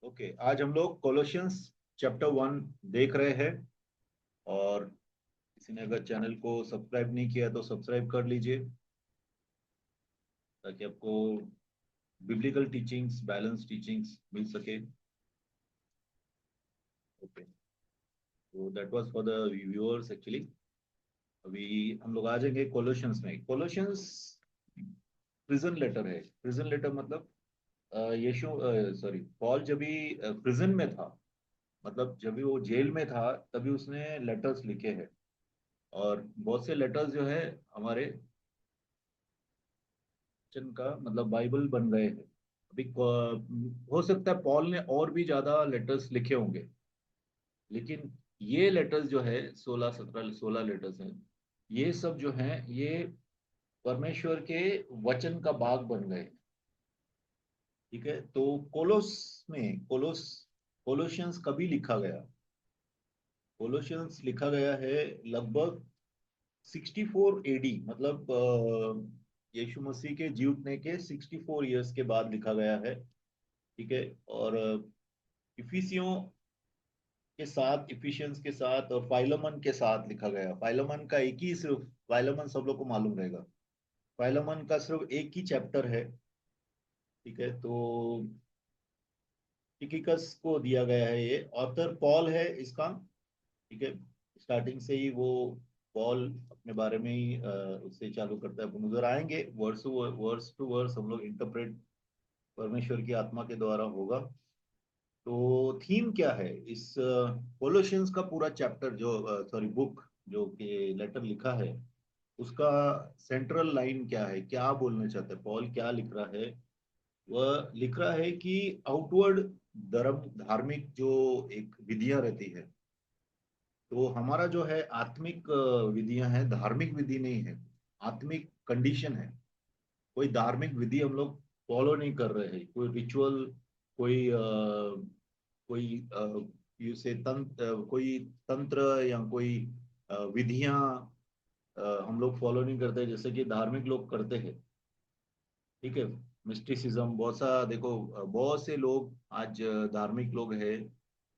Okay, आज हम लोग कोलोशियंस चैप्टर 1 देख रहे हैं। और किसी ने अगर चैनल को सब्सक्राइब नहीं किया तो सब्सक्राइब कर लीजिए, ताकि आपको बिब्लिकल टीचिंग्स, बैलेंस टीचिंग्स मिल सके। ओके, तो that was for the viewers actually. अभी हम लोग आ जाएंगे कोलोशियंस में। कोलोशियंस प्रिजन लेटर है। प्रिजन लेटर मतलब यीशु, सॉरी, पॉल जब भी प्रिजन में था, मतलब जब भी वो जेल में था, तभी उसने लेटर्स लिखे हैं। और बहुत से लेटर्स जो है हमारे क्रिश्चियन का मतलब बाइबल बन गए हैं। अभी हो सकता है पॉल ने और भी ज्यादा लेटर्स लिखे होंगे, लेकिन ये लेटर्स जो है 16 17 16 लेटर्स हैं। ये सब जो हैं ये परमेश्वर के वचन का भाग बन गए। ठीक है, तो कोलोशियंस कभी लिखा गया? कोलोशियंस लिखा गया है लगभग 64 AD, मतलब यीशु मसीह के जीवने के 64 ईयर्स के बाद लिखा गया है। ठीक है, और इफिसियों के साथ, इफिशियंस के साथ और फाइलमन के साथ लिखा गया। फाइलमन का एक ही सिर्फ, फाइलमन सब लोग को मालूम रहेगा, फाइलमन का सिर्फ एक ही चैप्टर है। ठीक है, तो टिकिकस को दिया गया है। ये ऑथर पॉल है इसका। ठीक है, स्टार्टिंग से ही वो पॉल अपने बारे में ही उससे चालू करता है। अपन उधर आएंगे, वर्स टू वर्स हम लोग इंटरप्रेट परमेश्वर की आत्मा के द्वारा होगा। तो थीम क्या है इस कोलोशियंस का? पूरा चैप्टर जो, सॉरी, बुक जो कि लेटर लिखा है, उसका सेंट्रल लाइन क्या है? क्या बोलना चाहते हैं पॉल? क्या लिख रहा है? वह लिख रहा है कि आउटवर्ड धर्म, धार्मिक जो एक विधियां रहती है, तो हमारा जो है आत्मिक विधियां हैं, धार्मिक विधि नहीं है, आत्मिक कंडीशन है। कोई धार्मिक विधि हम लोग फॉलो नहीं कर रहे हैं, कोई रिचुअल, कोई कोई से तंत्र, कोई तंत्र या कोई विधियां हम लोग फॉलो नहीं करते जैसे कि धार्मिक लोग करते हैं। ठीक है, मिस्टिसिज्म बहुत सा देखो, बहुत से लोग आज धार्मिक लोग हैं,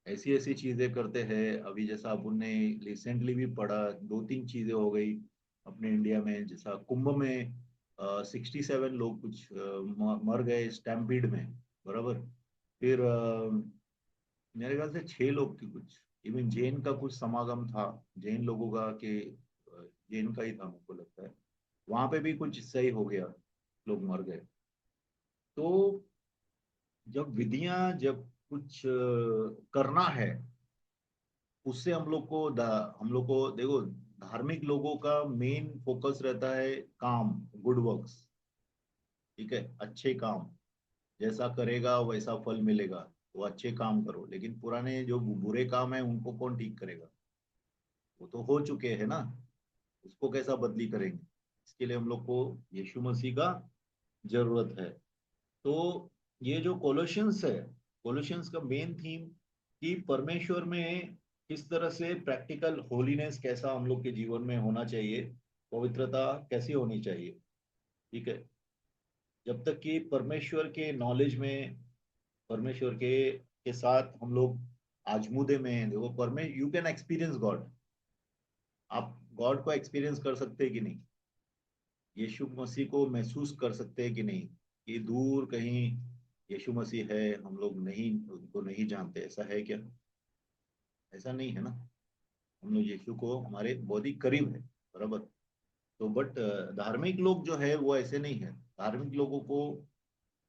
ऐसी ऐसी चीजें करते हैं। अभी जैसा अपन ने रिसेंटली भी पढ़ा, 2 3 चीजें हो गई अपने इंडिया में। जैसा कुंभ में 67 लोग कुछ मर गए स्टैम्पीड में, बराबर। फिर मेरे ख्याल से 6 लोग की कुछ, इवन जैन का कुछ समागम था, जैन लोगों का, कि जैन का ही था मुझको लगता है, वहां पे भी कुछ सही हो गया, लोग मर गए। तो जब विधियां, जब कुछ करना है, उससे हम लोग को देखो, धार्मिक लोगों का मेन फोकस रहता है काम, गुड वर्क्स। ठीक है, अच्छे काम, जैसा करेगा वैसा फल मिलेगा। वो अच्छे काम करो, लेकिन पुराने जो बुरे काम है उनको कौन ठीक करेगा? वो तो हो चुके हैं ना, उसको कैसा बदली करेंगे? इसके लिए हम लोग को यीशु मसीह का जरूरत है। तो ये जो कोलोशियंस है, कोलोशियंस का मेन थीम कि परमेश्वर में किस तरह से प्रैक्टिकल होलीनेस, कैसा हम लोग के जीवन में होना चाहिए, पवित्रता कैसी होनी चाहिए। ठीक है, जब तक कि परमेश्वर के नॉलेज में, परमेश्वर के साथ हम लोग आजमुदे में हैं। देखो, परमे यू कैन एक्सपीरियंस गॉड। आप गॉड को एक्सपीरियंस कर सकते हैं कि नहीं? यीशु मसीह को महसूस कर सकते हैं कि नहीं? कि दूर कहीं यीशु मसीह है, हम लोग नहीं उनको नहीं जानते, ऐसा है क्या? ऐसा नहीं है ना। हम लोग यीशु को हमारे बहुत ही करीब है, बराबर। तो बट धार्मिक लोग जो है वो ऐसे नहीं है। धार्मिक लोगों को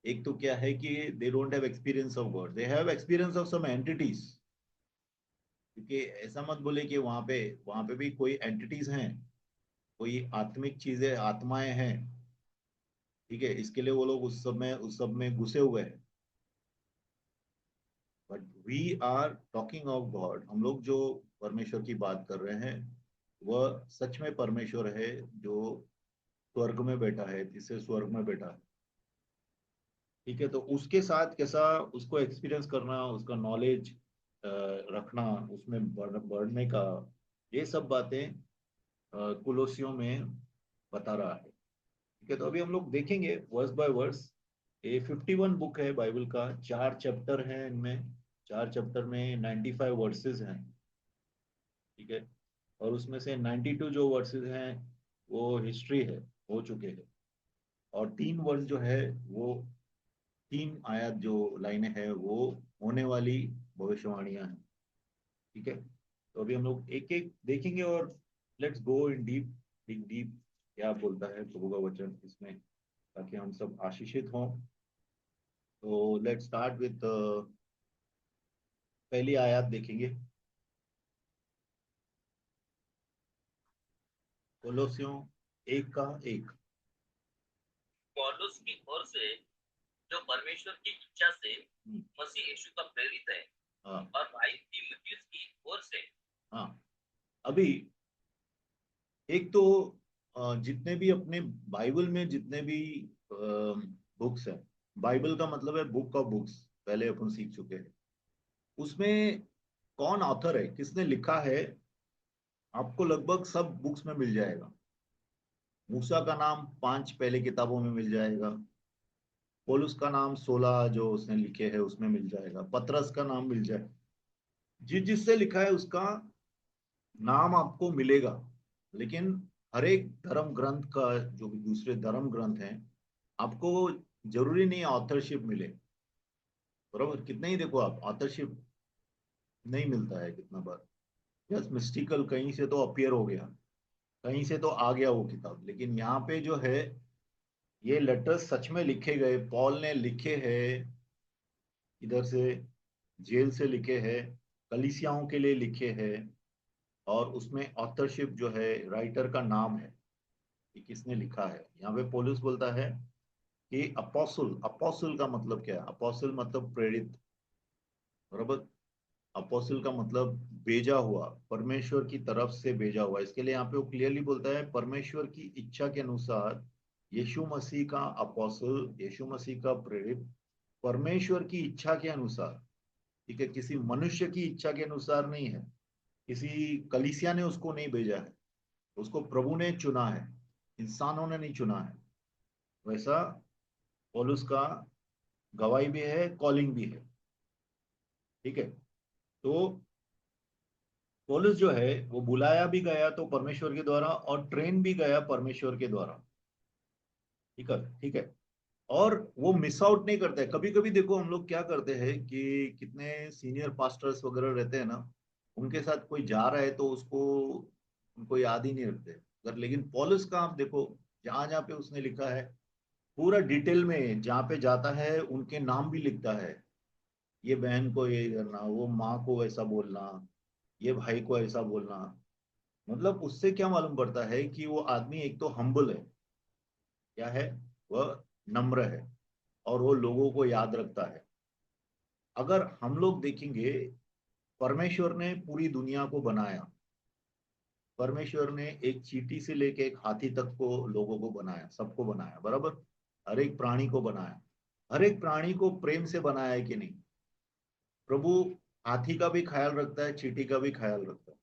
एक तो क्या है कि they don't have experience of God, they have experience of some entities. क्योंकि ऐसा मत बोले कि वहां पे भी कोई एंटिटीज हैं, कोई आत्मिक चीजें, आत्माएं हैं। ठीक है, इसके लिए वो लोग उस सब में घुसे हुए हैं। But we are talking of God. हम लोग जो परमेश्वर की बात कर रहे हैं, वह सच में परमेश्वर है, जो स्वर्ग में बैठा है, तीसरे स्वर्ग में बैठा है। ठीक है, तो उसके साथ कैसा उसको एक्सपीरियंस करना, उसका नॉलेज रखना, उसमें बढ़ने का, ये सब बातें कुलोसियों में बता रहा है। ठीक है, तो अभी हम लोग देखेंगे वर्स बाय वर्स ये 51 बुक है बाइबल का, 4 चैप्टर हैं इनमें। 4 चैप्टर में 95 वर्सेस हैं, ठीक है। और उसमें से 92 जो वर्सेस हैं वो हिस्ट्री है, हो चुके हैं। और 3 वर्स जो है वो, 3 आयत जो लाइनें हैं वो होने वाली भविष्यवाणियां हैं, ठीक है। तो अभी हम लोग एक एक देखेंगे और let's go in deep, deep deep क्या बोलता है प्रभु का वचन इसमें, ताकि हम सब आशीषित हों। तो लेट्स स्टार्ट विद पहली आयत देखेंगे, कोलोसियों 1 का 1। पौलुस की ओर से, जो परमेश्वर की इच्छा से हम्म, मसीह यीशु का प्रेरित है, हाँ और भाई तीमुथियुस की ओर से। हाँ। अभी एक तो जितने भी अपने बाइबल में जितने भी बुक्स हैं, बाइबल का मतलब है बुक ऑफ बुक्स, पहले अपन सीख चुके हैं। उसमें कौन ऑथर है, किसने लिखा है, आपको लगभग सब बुक्स में मिल जाएगा। मूसा का नाम 5 पहले किताबों में मिल जाएगा। पौलुस का नाम 16 जो उसने लिखे हैं उसमें मिल जाएगा। पतरस का नाम मिल जाएगा। जिस जिससे लिखा है उसका नाम आपको मिलेगा। लेकिन हर एक धर्म ग्रंथ का, जो भी दूसरे धर्म ग्रंथ हैं, आपको जरूरी नहीं ऑथरशिप मिले, बराबर। कितना ही देखो आप, ऑथरशिप नहीं मिलता है कितना बार। यस, मिस्टिकल कहीं से तो अपीयर हो गया, कहीं से तो आ गया वो किताब, लेकिन यहाँ पे जो है ये लेटर्स सच में लिखे गए, पॉल ने लिखे हैं, इधर से जेल से लिखे हैं, कलीसियाओं के लिए लिखे हैं। और उसमें ऑथरशिप जो है, राइटर का नाम है कि किसने लिखा है। यहाँ पे पौलुस बोलता है कि अपोस्टल, अपोस्टल का मतलब क्या है, अपोस्टल मतलब प्रेरित, बराबर। अपोस्टल का मतलब भेजा हुआ, परमेश्वर की तरफ से भेजा हुआ। इसके लिए यहाँ पे वो क्लियरली बोलता है परमेश्वर की इच्छा के अनुसार यीशु मसीह का अपोस्टल, यीशु मसीह का प्रेरित, परमेश्वर की इच्छा के अनुसार, ठीक है। किसी मनुष्य की इच्छा के अनुसार नहीं है, किसी कलीसिया ने उसको नहीं भेजा है, उसको प्रभु ने चुना है, इंसानों ने नहीं चुना है। वैसा पौलुस का गवाही भी है, कॉलिंग भी है, ठीक है। तो पौलुस जो है वो बुलाया भी गया तो परमेश्वर के द्वारा, और ट्रेन भी गया परमेश्वर के द्वारा, ठीक है, ठीक है। और वो मिस आउट नहीं करता है। कभी कभी देखो हम लोग क्या करते हैं कि कितने सीनियर पास्टर्स वगैरह रहते हैं ना, उनके साथ कोई जा रहा है तो उसको, उनको याद ही नहीं रखते। अगर लेकिन पौलुस का आप देखो, जहां जहाँ पे उसने लिखा है पूरा डिटेल में, जहाँ पे जाता है उनके नाम भी लिखता है। ये बहन को ये करना, वो माँ को ऐसा बोलना, ये भाई को ऐसा बोलना। मतलब उससे क्या मालूम पड़ता है कि वो आदमी एक तो हम्बल है, क्या है, वह नम्र है, और वो लोगों को याद रखता है। अगर हम लोग देखेंगे, परमेश्वर ने पूरी दुनिया को बनाया, परमेश्वर ने एक चींटी से लेके एक हाथी तक को, लोगों को बनाया, सबको बनाया, बराबर। हर एक प्राणी को बनाया। हर एक प्राणी को प्रेम से बनाया है कि नहीं। प्रभु हाथी का भी ख्याल रखता है, चींटी का भी ख्याल रखता है,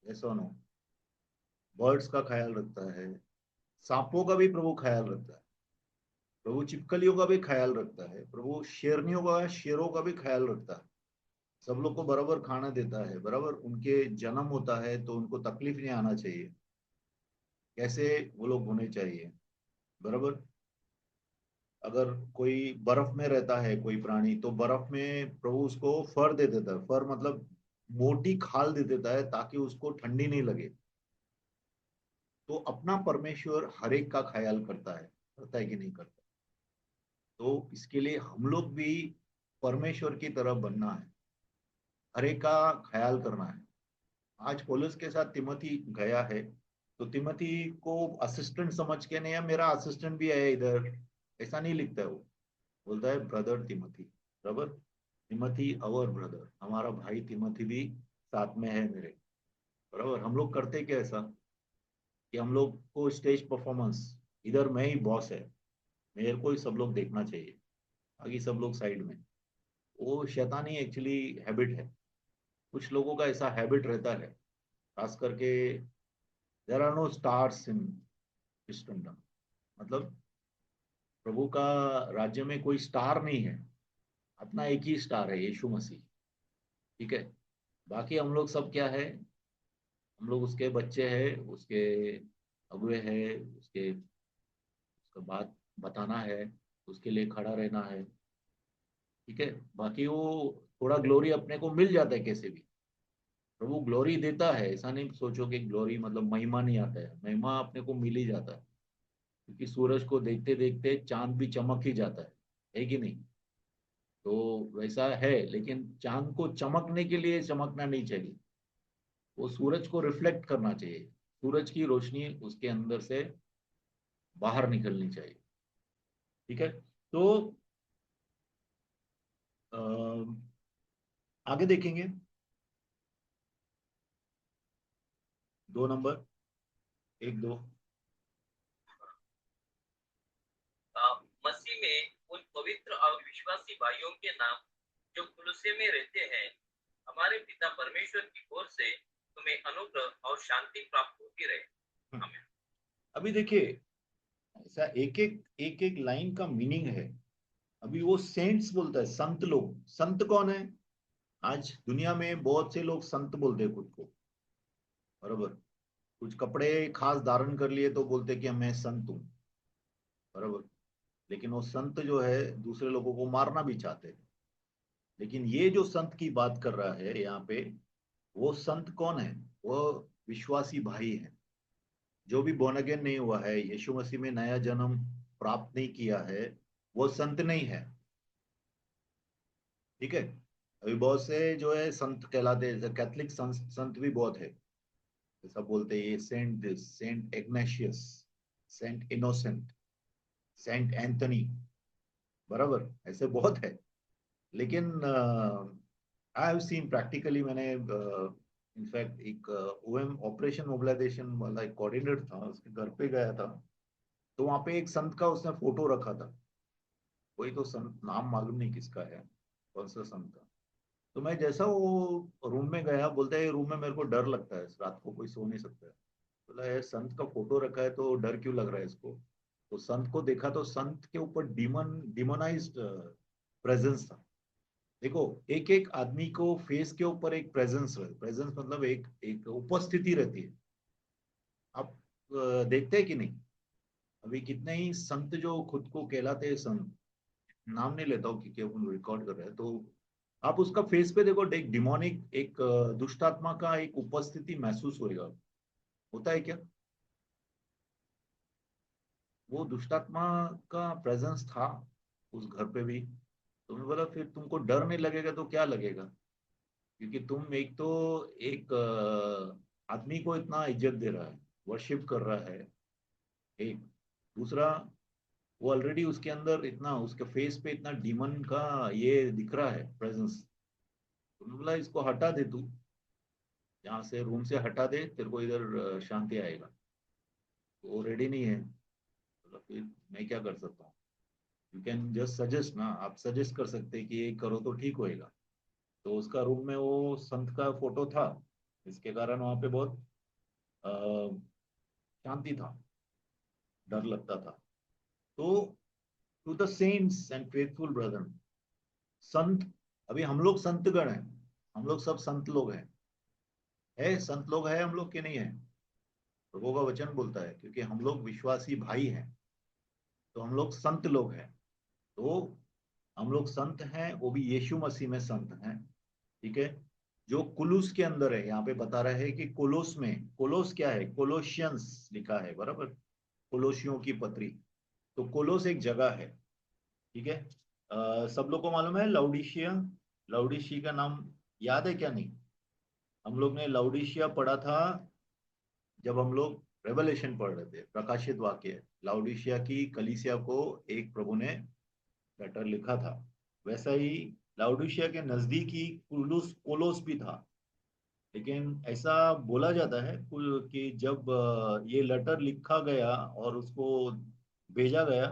ऐसा नो, बर्ड्स का ख्याल रखता है, सांपों का भी प्रभु ख्याल रखता है। प्रभु चिपकलियों का भी ख्याल रखता है। प्रभु शेरनियों का, शेरों का भी ख्याल रखता है। सब लोग को बराबर खाना देता है, बराबर। उनके जन्म होता है तो उनको तकलीफ नहीं आना चाहिए, कैसे वो लोग होने चाहिए, बराबर। अगर कोई बर्फ में रहता है कोई प्राणी, तो बर्फ में प्रभु उसको फर दे देता है। फर मतलब मोटी खाल दे देता है ताकि उसको ठंडी नहीं लगे। तो अपना परमेश्वर हर एक का ख्याल करता है कि नहीं करता। तो इसके लिए हम लोग भी परमेश्वर की तरफ बनना है, हर एक का ख्याल करना है। आज पौलुस के साथ तिमोथी गया है, तो तिमोथी को असिस्टेंट समझ के नहीं, मेरा असिस्टेंट भी है इधर, ऐसा नहीं लिखता है वो। बोलता है ब्रदर तिमोथी, बराबर। तिमोथी अवर ब्रदर, हमारा भाई तिमोथी भी साथ में है मेरे, बराबर। हम लोग करते क्या ऐसा कि हम लोग को स्टेज परफॉर्मेंस, इधर मैं ही बॉस है, मेरे को ही सब लोग देखना चाहिए, बाकी सब लोग साइड में। वो शैतानी एक्चुअली हैबिट है। कुछ लोगों का ऐसा हैबिट रहता है, खास करके there are no stars in Christendom, मतलब प्रभु का राज्य में कोई स्टार नहीं है, अपना एक ही स्टार है, यीशु मसीह। ठीक है। बाकी हम लोग सब क्या है, हम लोग उसके बच्चे हैं, उसके अगुए हैं, उसके उसका बात बताना है, उसके लिए खड़ा रहना है। ठीक है। बाकी वो थोड़ा ग्लोरी अपने को मिल जाता है कैसे भी। प्रभु ग्लोरी देता है, ऐसा नहीं सोचो कि ग्लोरी मतलब महिमा नहीं आता है, महिमा अपने को मिल ही जाता है। क्योंकि सूरज को देखते देखते चांद भी चमक ही जाता है कि नहीं। तो वैसा है, लेकिन चांद को चमकने के लिए चमकना नहीं चाहिए, वो सूरज को रिफ्लेक्ट करना चाहिए। सूरज की रोशनी उसके अंदर से बाहर निकलनी चाहिए। ठीक है। तो अ, आगे देखेंगे 2 नंबर, 1 2। मसीह में उन पवित्र और विश्वासी भाइयों के नाम जो कुलुस्से में रहते हैं, हमारे पिता परमेश्वर की ओर से तुम्हें अनुग्रह और शांति प्राप्त होती रहे। आमीन। अभी देखिए, ऐसा एक एक लाइन का मीनिंग है। अभी वो सेंट्स बोलता है, संत लोग। संत कौन है? आज दुनिया में बहुत से लोग संत बोलते हैं खुद को, बराबर। कुछ कपड़े खास धारण कर लिए तो बोलते कि मैं संत हूँ, बराबर। लेकिन वो संत जो है दूसरे लोगों को मारना भी चाहते हैं। लेकिन ये जो संत की बात कर रहा है यहाँ पे, वो संत कौन है? वो विश्वासी भाई है। जो भी बोर्न अगेन नहीं हुआ है, यीशु मसीह में नया जन्म प्राप्त नहीं किया है, वो संत नहीं है। ठीक है। अभी बहुत से जो है संत कहलाते हैं, कैथलिक संत संत भी बहुत है। सब बोलते हैं ये saint this, saint Ignatius, saint Innocent, saint Anthony, बराबर, ऐसे बहुत है। लेकिन आई हैव सीन प्रैक्टिकली, मैंने इनफैक्ट एक ओएम ऑपरेशन मोबिलाइजेशन वाला एक कोऑर्डिनेटर था, उसके घर पे गया था। तो वहां पे एक संत का उसने फोटो रखा था। कोई तो संत, नाम मालूम नहीं किसका है, कौन सा संत का। तो मैं जैसा वो रूम में गया, बोलता है रूम में मेरे को डर लगता है, रात को कोई सो नहीं सकता है। बोला ये संत का फोटो रखा है तो डर क्यों लग रहा है इसको? तो संत को देखा तो संत के ऊपर डिमोनाइज्ड प्रेजेंस था। देखो, एक एक आदमी को फेस के ऊपर एक प्रेजेंस है, प्रेजेंस मतलब एक एक उपस्थिति रहती है। आप देखते हैं कि नहीं? अभी कितने ही संत जो खुद को कहलाते हैं संत, नाम नहीं लेता हूँ क्योंकि अपन रिकॉर्ड कर रहे हैं, तो आप उसका फेस पे देखो, एक डिमोनिक, एक दुष्ट आत्मा का एक उपस्थिति महसूस होएगा। होता है क्या? वो दुष्टात्मा का प्रेजेंस था उस घर पे भी। तो मैं बोला फिर तुमको डर नहीं लगेगा तो क्या लगेगा? क्योंकि तुम एक तो एक आदमी को इतना इज्जत दे रहा है, वर्शिप कर रहा है, एक। दूसरा, वो ऑलरेडी उसके अंदर इतना, उसके फेस पे इतना डीमन का ये दिख रहा है प्रेजेंस। तो मैं बोला इसको हटा दे तू, यहाँ से रूम से हटा दे, तेरे को इधर शांति आएगा। तो वो रेडी नहीं है। तो फिर मैं क्या कर सकता हूँ? यू कैन जस्ट सजेस्ट ना, आप सजेस्ट कर सकते हैं कि ये करो तो ठीक होएगा। तो उसका रूम में वो संत का फोटो था, इसके कारण वहां पे बहुत अ, शांति था, डर लगता था। तो to the saints and faithful brother, संत, अभी हम लोग संतगण हैं, हम लोग सब संत लोग हैं। है संत लोग हैं हम लोग के नहीं है? प्रभु का वचन बोलता है क्योंकि हम लोग विश्वासी भाई हैं, तो हम लोग संत लोग हैं। तो हम लोग संत हैं, वो भी यीशु मसीह में संत हैं। ठीक है। जो कुलूस के अंदर है, यहाँ पे बता रहे हैं कि कोलोस में, कोलोस क्या है? कोलोशियंस लिखा है, बराबर। कोलोसियों की पत्री। तो कोलोस एक जगह है। ठीक है। सब लोग को मालूम है लाउडिशिया? लाउडिशिया का नाम याद है क्या? नहीं? हम लोग ने लाउडिशिया पढ़ा था जब हम लोग रेवलेशन पढ़ रहे थे, प्रकाशित वाक्य। लाउडिशिया की कलीसिया को एक प्रभु ने लेटर लिखा था। वैसा ही लाउडिशिया के नजदीक ही कुलुस, कोलोस भी था। लेकिन ऐसा बोला जाता है कि जब ये लेटर लिखा गया और उसको भेजा गया,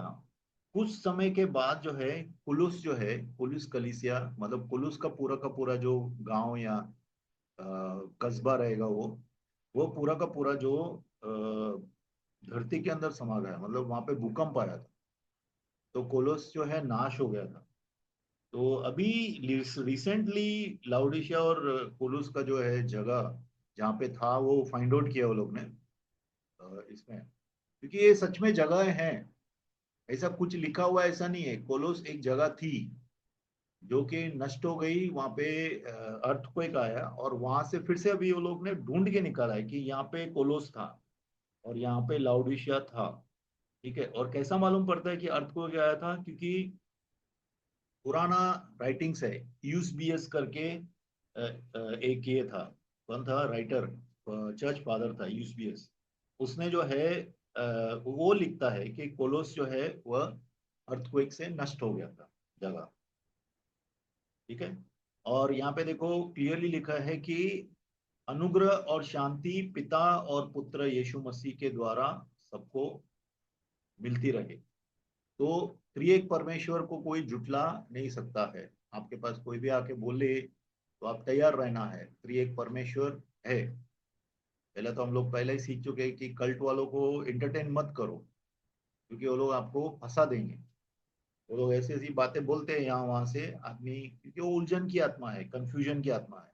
कुछ समय के बाद जो है, कुलुस जो है, कुलुस कलीसिया मतलब कुलुस का पूरा जो गांव या कस्बा रहेगा, वो पूरा का पूरा जो धरती के अंदर समा गया, मतलब वहां पे भूकंप आया था। तो कोलोस जो है नाश हो गया था। तो अभी रिसेंटली लाउडिशिया और कोलोस का जो है जगह जहाँ पे था वो फाइंड आउट किया वो लोग ने इसमें, क्योंकि ये सच में जगह है, ऐसा कुछ लिखा हुआ ऐसा नहीं है। कोलोस एक जगह थी जो कि नष्ट हो गई, वहां पे अर्थक्वेक आया और वहां से फिर से अभी वो लोग ने ढूंढ के निकाला है कि यहाँ पे कोलोस था और यहाँ पे लाउडिशिया था। ठीक है, और कैसा मालूम पड़ता है कि अर्थक्वेक आया था, क्योंकि पुराना राइटिंग्स है, यूसबीएस करके एक ये था, कौन था राइटर, चर्च फादर था यूसबीएस। उसने जो है वो लिखता है कि कोलोस जो है वह अर्थक्वेक से नष्ट हो गया था जगह। ठीक है, और यहाँ पे देखो क्लियरली लिखा है कि अनुग्रह और शांति पिता और पुत्र यीशु मसीह के द्वारा सबको मिलती रहे। तो त्रिएक परमेश्वर को कोई जुटला नहीं सकता है। आपके पास कोई भी आके बोले तो आप तैयार रहना है, त्रिएक परमेश्वर है। पहले तो हम लोग पहले ही सीख चुके हैं कि कल्ट वालों को एंटरटेन मत करो, क्योंकि वो लोग आपको फंसा देंगे। वो लोग ऐसी ऐसी बातें बोलते हैं यहाँ वहां से आदमी, क्योंकि वो उलझन की आत्मा है, कंफ्यूजन की आत्मा है,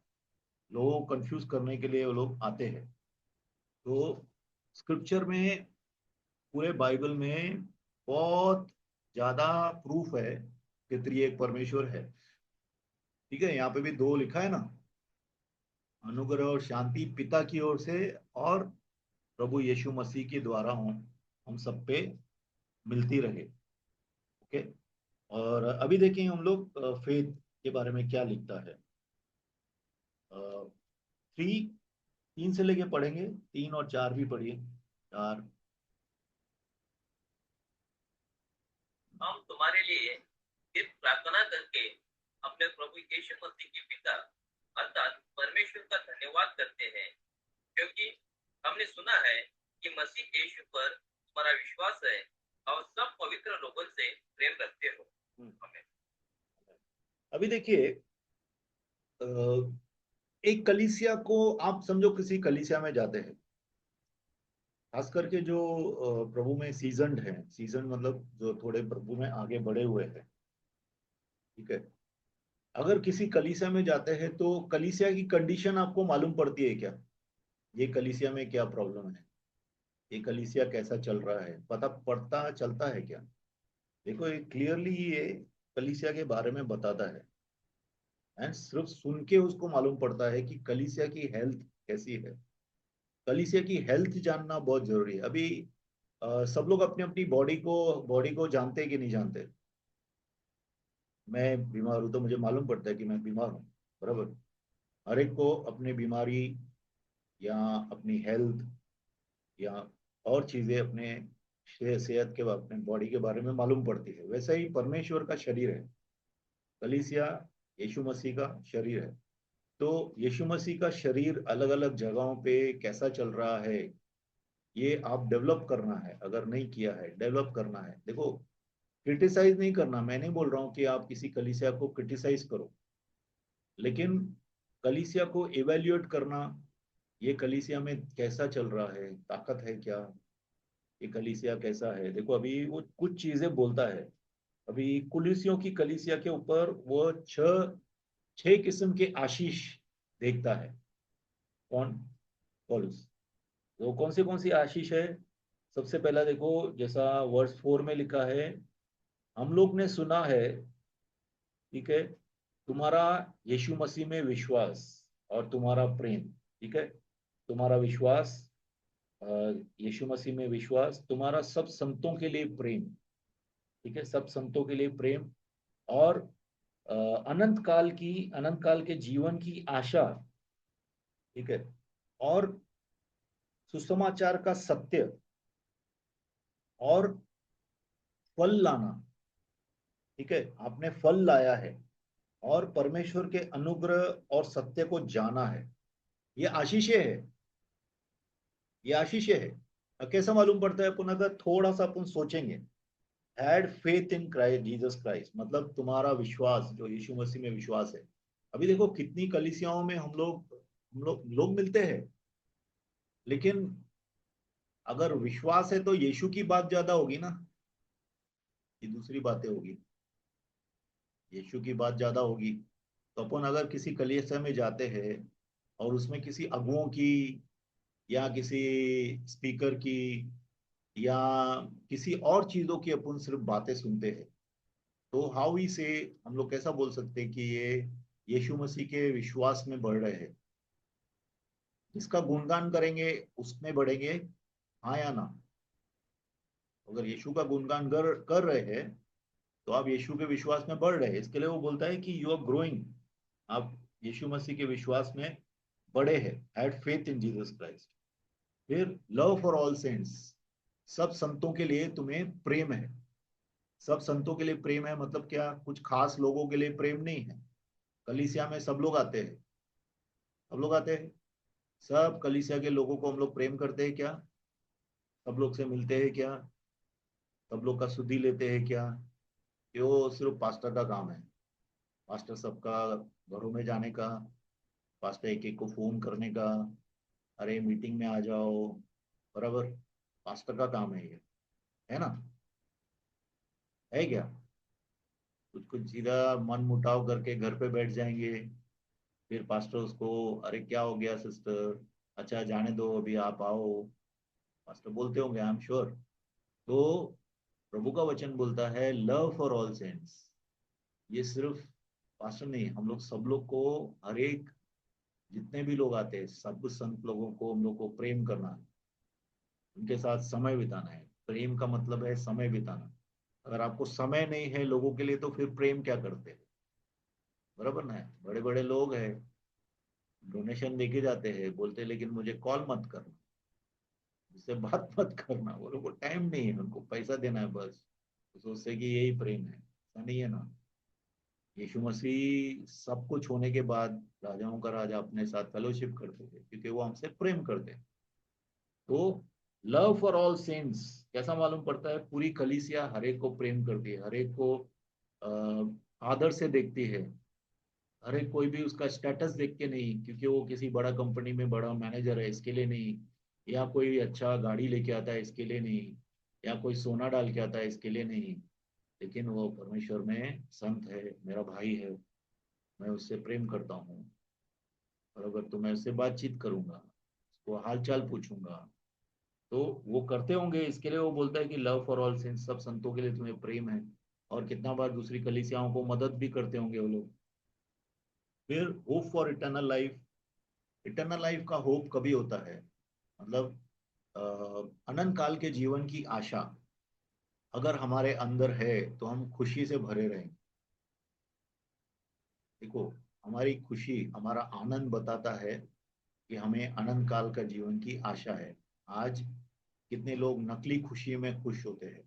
लोगों को कंफ्यूज करने के लिए वो लोग आते हैं। तो स्क्रिप्चर में, पूरे बाइबल में बहुत ज्यादा प्रूफ है कि त्रिएक परमेश्वर है। ठीक है, यहाँ पे भी दो लिखा है ना, अनुग्रह और शांति पिता की ओर से और प्रभु यीशु मसीह के द्वारा हम सब पे मिलती रहे। ओके, और अभी देखें हम लोग फेथ के बारे में क्या लिखता है। 3 से लेके पढ़ेंगे, 3 और 4 भी पढ़िए। 4। हम तुम्हारे लिए फिर प्रार्थना करके अपने प्रभु यीशु मसीह के पिता अर्थात परमेश्वर का धन्यवाद करते हैं, क्योंकि हमने सुना है कि मसीह यीशु पर तुम्हारा विश्वास है और सब पवित्र लोगों से प्रेम रखते हो। हमें अभी देखिए, एक कलीसिया को आप समझो, किसी कलीसिया में जाते हैं, खास करके जो प्रभु में सीजन्ड हैं, सीजन मतलब जो थोड़े प्रभु में आगे बढ़े हुए हैं। ठीक है, अगर किसी कलीसिया में जाते हैं तो कलीसिया की कंडीशन आपको मालूम पड़ती है क्या? ये कलीसिया में क्या प्रॉब्लम है, ये कलीसिया कैसा चल रहा है, पता पड़ता चलता है क्या? देखो, ये क्लियरली ये कलीसिया के बारे में बताता है, एंड सिर्फ सुन के उसको मालूम पड़ता है कि कलीसिया की हेल्थ कैसी है। कलीसिया की हेल्थ जानना बहुत जरूरी है। अभी सब लोग अपनी अपनी बॉडी को जानते हैं कि नहीं जानते? मैं बीमार हूं तो मुझे मालूम पड़ता है कि मैं बीमार हूँ, बराबर। हर एक को अपनी बीमारी या अपनी हेल्थ या और चीजें अपने सेहत के, अपने बॉडी के बारे में मालूम पड़ती है। वैसा ही परमेश्वर का शरीर है कलीसिया, यीशु मसीह का शरीर है। तो यीशु मसीह का शरीर अलग अलग जगहों पे कैसा चल रहा है, ये आप डेवलप करना है। अगर नहीं किया है, डेवलप करना है। देखो, क्रिटिसाइज नहीं करना, मैं नहीं बोल रहा हूँ कि आप किसी कलीसिया को क्रिटिसाइज करो, लेकिन कलीसिया को इवेल्युएट करना, ये कलीसिया में कैसा चल रहा है, ताकत है क्या, ये कलीसिया कैसा है। देखो, अभी वो कुछ चीजें बोलता है। अभी कुलिसियों की कलीसिया के ऊपर वो छह छह किस्म के आशीष देखता है। कौन? पौलुस। तो कौन सी आशीष है? सबसे पहला देखो, जैसा वर्स 4 में लिखा है, हम लोग ने सुना है, ठीक है, तुम्हारा यीशु मसीह में विश्वास और तुम्हारा प्रेम। ठीक है, तुम्हारा विश्वास, अ, यीशु मसीह में विश्वास, तुम्हारा सब संतों के लिए प्रेम। ठीक है, सब संतों के लिए प्रेम, और अ, अनंत काल के जीवन की आशा। ठीक है, और सुसमाचार का सत्य, और फल लाना। ठीक है, आपने फल लाया है, और परमेश्वर के अनुग्रह और सत्य को जाना है। ये आशीषें है, ये आशीषें है। कैसा मालूम पड़ता है अपन, अगर थोड़ा सा अपन सोचेंगे, had faith in Christ Jesus Christ, मतलब तुम्हारा विश्वास, जो यीशु मसीह में विश्वास है। अभी देखो कितनी कलीसियाओं में हम लोग मिलते हैं, लेकिन अगर विश्वास है तो यीशु की बात ज्यादा होगी ना। ये दूसरी बातें होगी, यीशु की बात ज्यादा होगी। तो अपन अगर किसी कलीसिया में जाते हैं और उसमें किसी अगुओं की या किसी स्पीकर की या किसी और चीजों की अपन सिर्फ बातें सुनते हैं, तो हाउ ही से हम लोग कैसा बोल सकते हैं कि ये यीशु मसीह के विश्वास में बढ़ रहे हैं। जिसका गुणगान करेंगे उसमें बढ़ेंगे, हाँ या ना? अगर यीशु का गुणगान कर रहे हैं तो आप यीशु के विश्वास में बढ़ रहे हैं, इसके लिए वो बोलता है कि यू आर ग्रोइंग, आप यीशु मसीह के विश्वास में बड़े हैं, had faith in Jesus Christ. फिर लव फॉर ऑल सेंट्स, सब संतों के लिए तुम्हें प्रेम है। सब संतों के लिए प्रेम है मतलब क्या? कुछ खास लोगों के लिए प्रेम नहीं है। कलीसिया में सब लोग आते हैं, सब लोग आते हैं, सब कलीसिया के लोगों को हम लोग प्रेम करते हैं क्या? सब लोग से मिलते हैं क्या? सब लोग का सुधि लेते हैं क्या? ये वो सिर्फ पास्टर का काम है। पास्टर सबका घरों में जाने का, पास्टर एक एक को फोन करने का, अरे मीटिंग में आ जाओ, बराबर, पास्टर का काम है ये, है ना? है क्या? कुछ कुछ सीधा मन मुटाव करके घर पे बैठ जाएंगे, फिर पास्टर उसको, अरे क्या हो गया सिस्टर, अच्छा जाने दो अभी आप आओ, पास्टर बोलते होंगे, आई एम श्योर। तो प्रभु का वचन बोलता है लव फॉर ऑल सेंट्स, ये सिर्फ पास्टर नहीं, हम लोग सब लोग को, हर एक जितने भी लोग आते हैं सब संत लोगों को हम लोग को प्रेम करना है, उनके साथ समय बिताना है। प्रेम का मतलब है समय बिताना। अगर आपको समय नहीं है लोगों के लिए तो फिर प्रेम क्या करते हैं? बराबर ना है? बड़े बड़े लोग हैं, डोनेशन देके जाते हैं, बोलते हैं लेकिन मुझे कॉल मत करना, मुझसे बात मत करना, वो लोग को टाइम नहीं है, उनको पैसा देना है बस, तो सोचते हैं कि यही प्रेम है। ऐसा नहीं है ना। यीशु मसीह सब कुछ होने के बाद राजाओं का राजा अपने साथ फेलोशिप करते थे क्योंकि वो हमसे प्रेम करते हैं। तो लव फॉर ऑल सेंट्स कैसा मालूम पड़ता है? पूरी कलीसिया हर एक को प्रेम करती है, हर एक को आदर से देखती है। हर एक कोई भी उसका स्टेटस देख के नहीं, क्योंकि वो किसी बड़ा कंपनी में बड़ा मैनेजर है इसके लिए नहीं, या कोई अच्छा गाड़ी लेके आता है इसके लिए नहीं, या कोई सोना डाल के आता है इसके लिए नहीं, लेकिन वो परमेश्वर में संत है, मेरा भाई है, मैं उससे प्रेम करता हूँ। और अगर तो मैं उससे बातचीत करूंगा, उसको हाल चाल पूछूंगा, तो वो करते होंगे, इसके लिए वो बोलता है कि लव फॉर ऑल सेंट्स, सब संतों के लिए तुम्हें प्रेम है। और कितना बार दूसरी कलीसियाओं को मदद भी करते होंगे वो लोग। फिर hope for eternal life, eternal life का होप कभी होता है? मतलब अनंत काल के जीवन की आशा अगर हमारे अंदर है तो हम खुशी से भरे रहेंगे। देखो, हमारी खुशी, हमारा आनंद बताता है कि हमें अनंत काल का जीवन की आशा है। आज कितने लोग नकली खुशी में खुश होते हैं,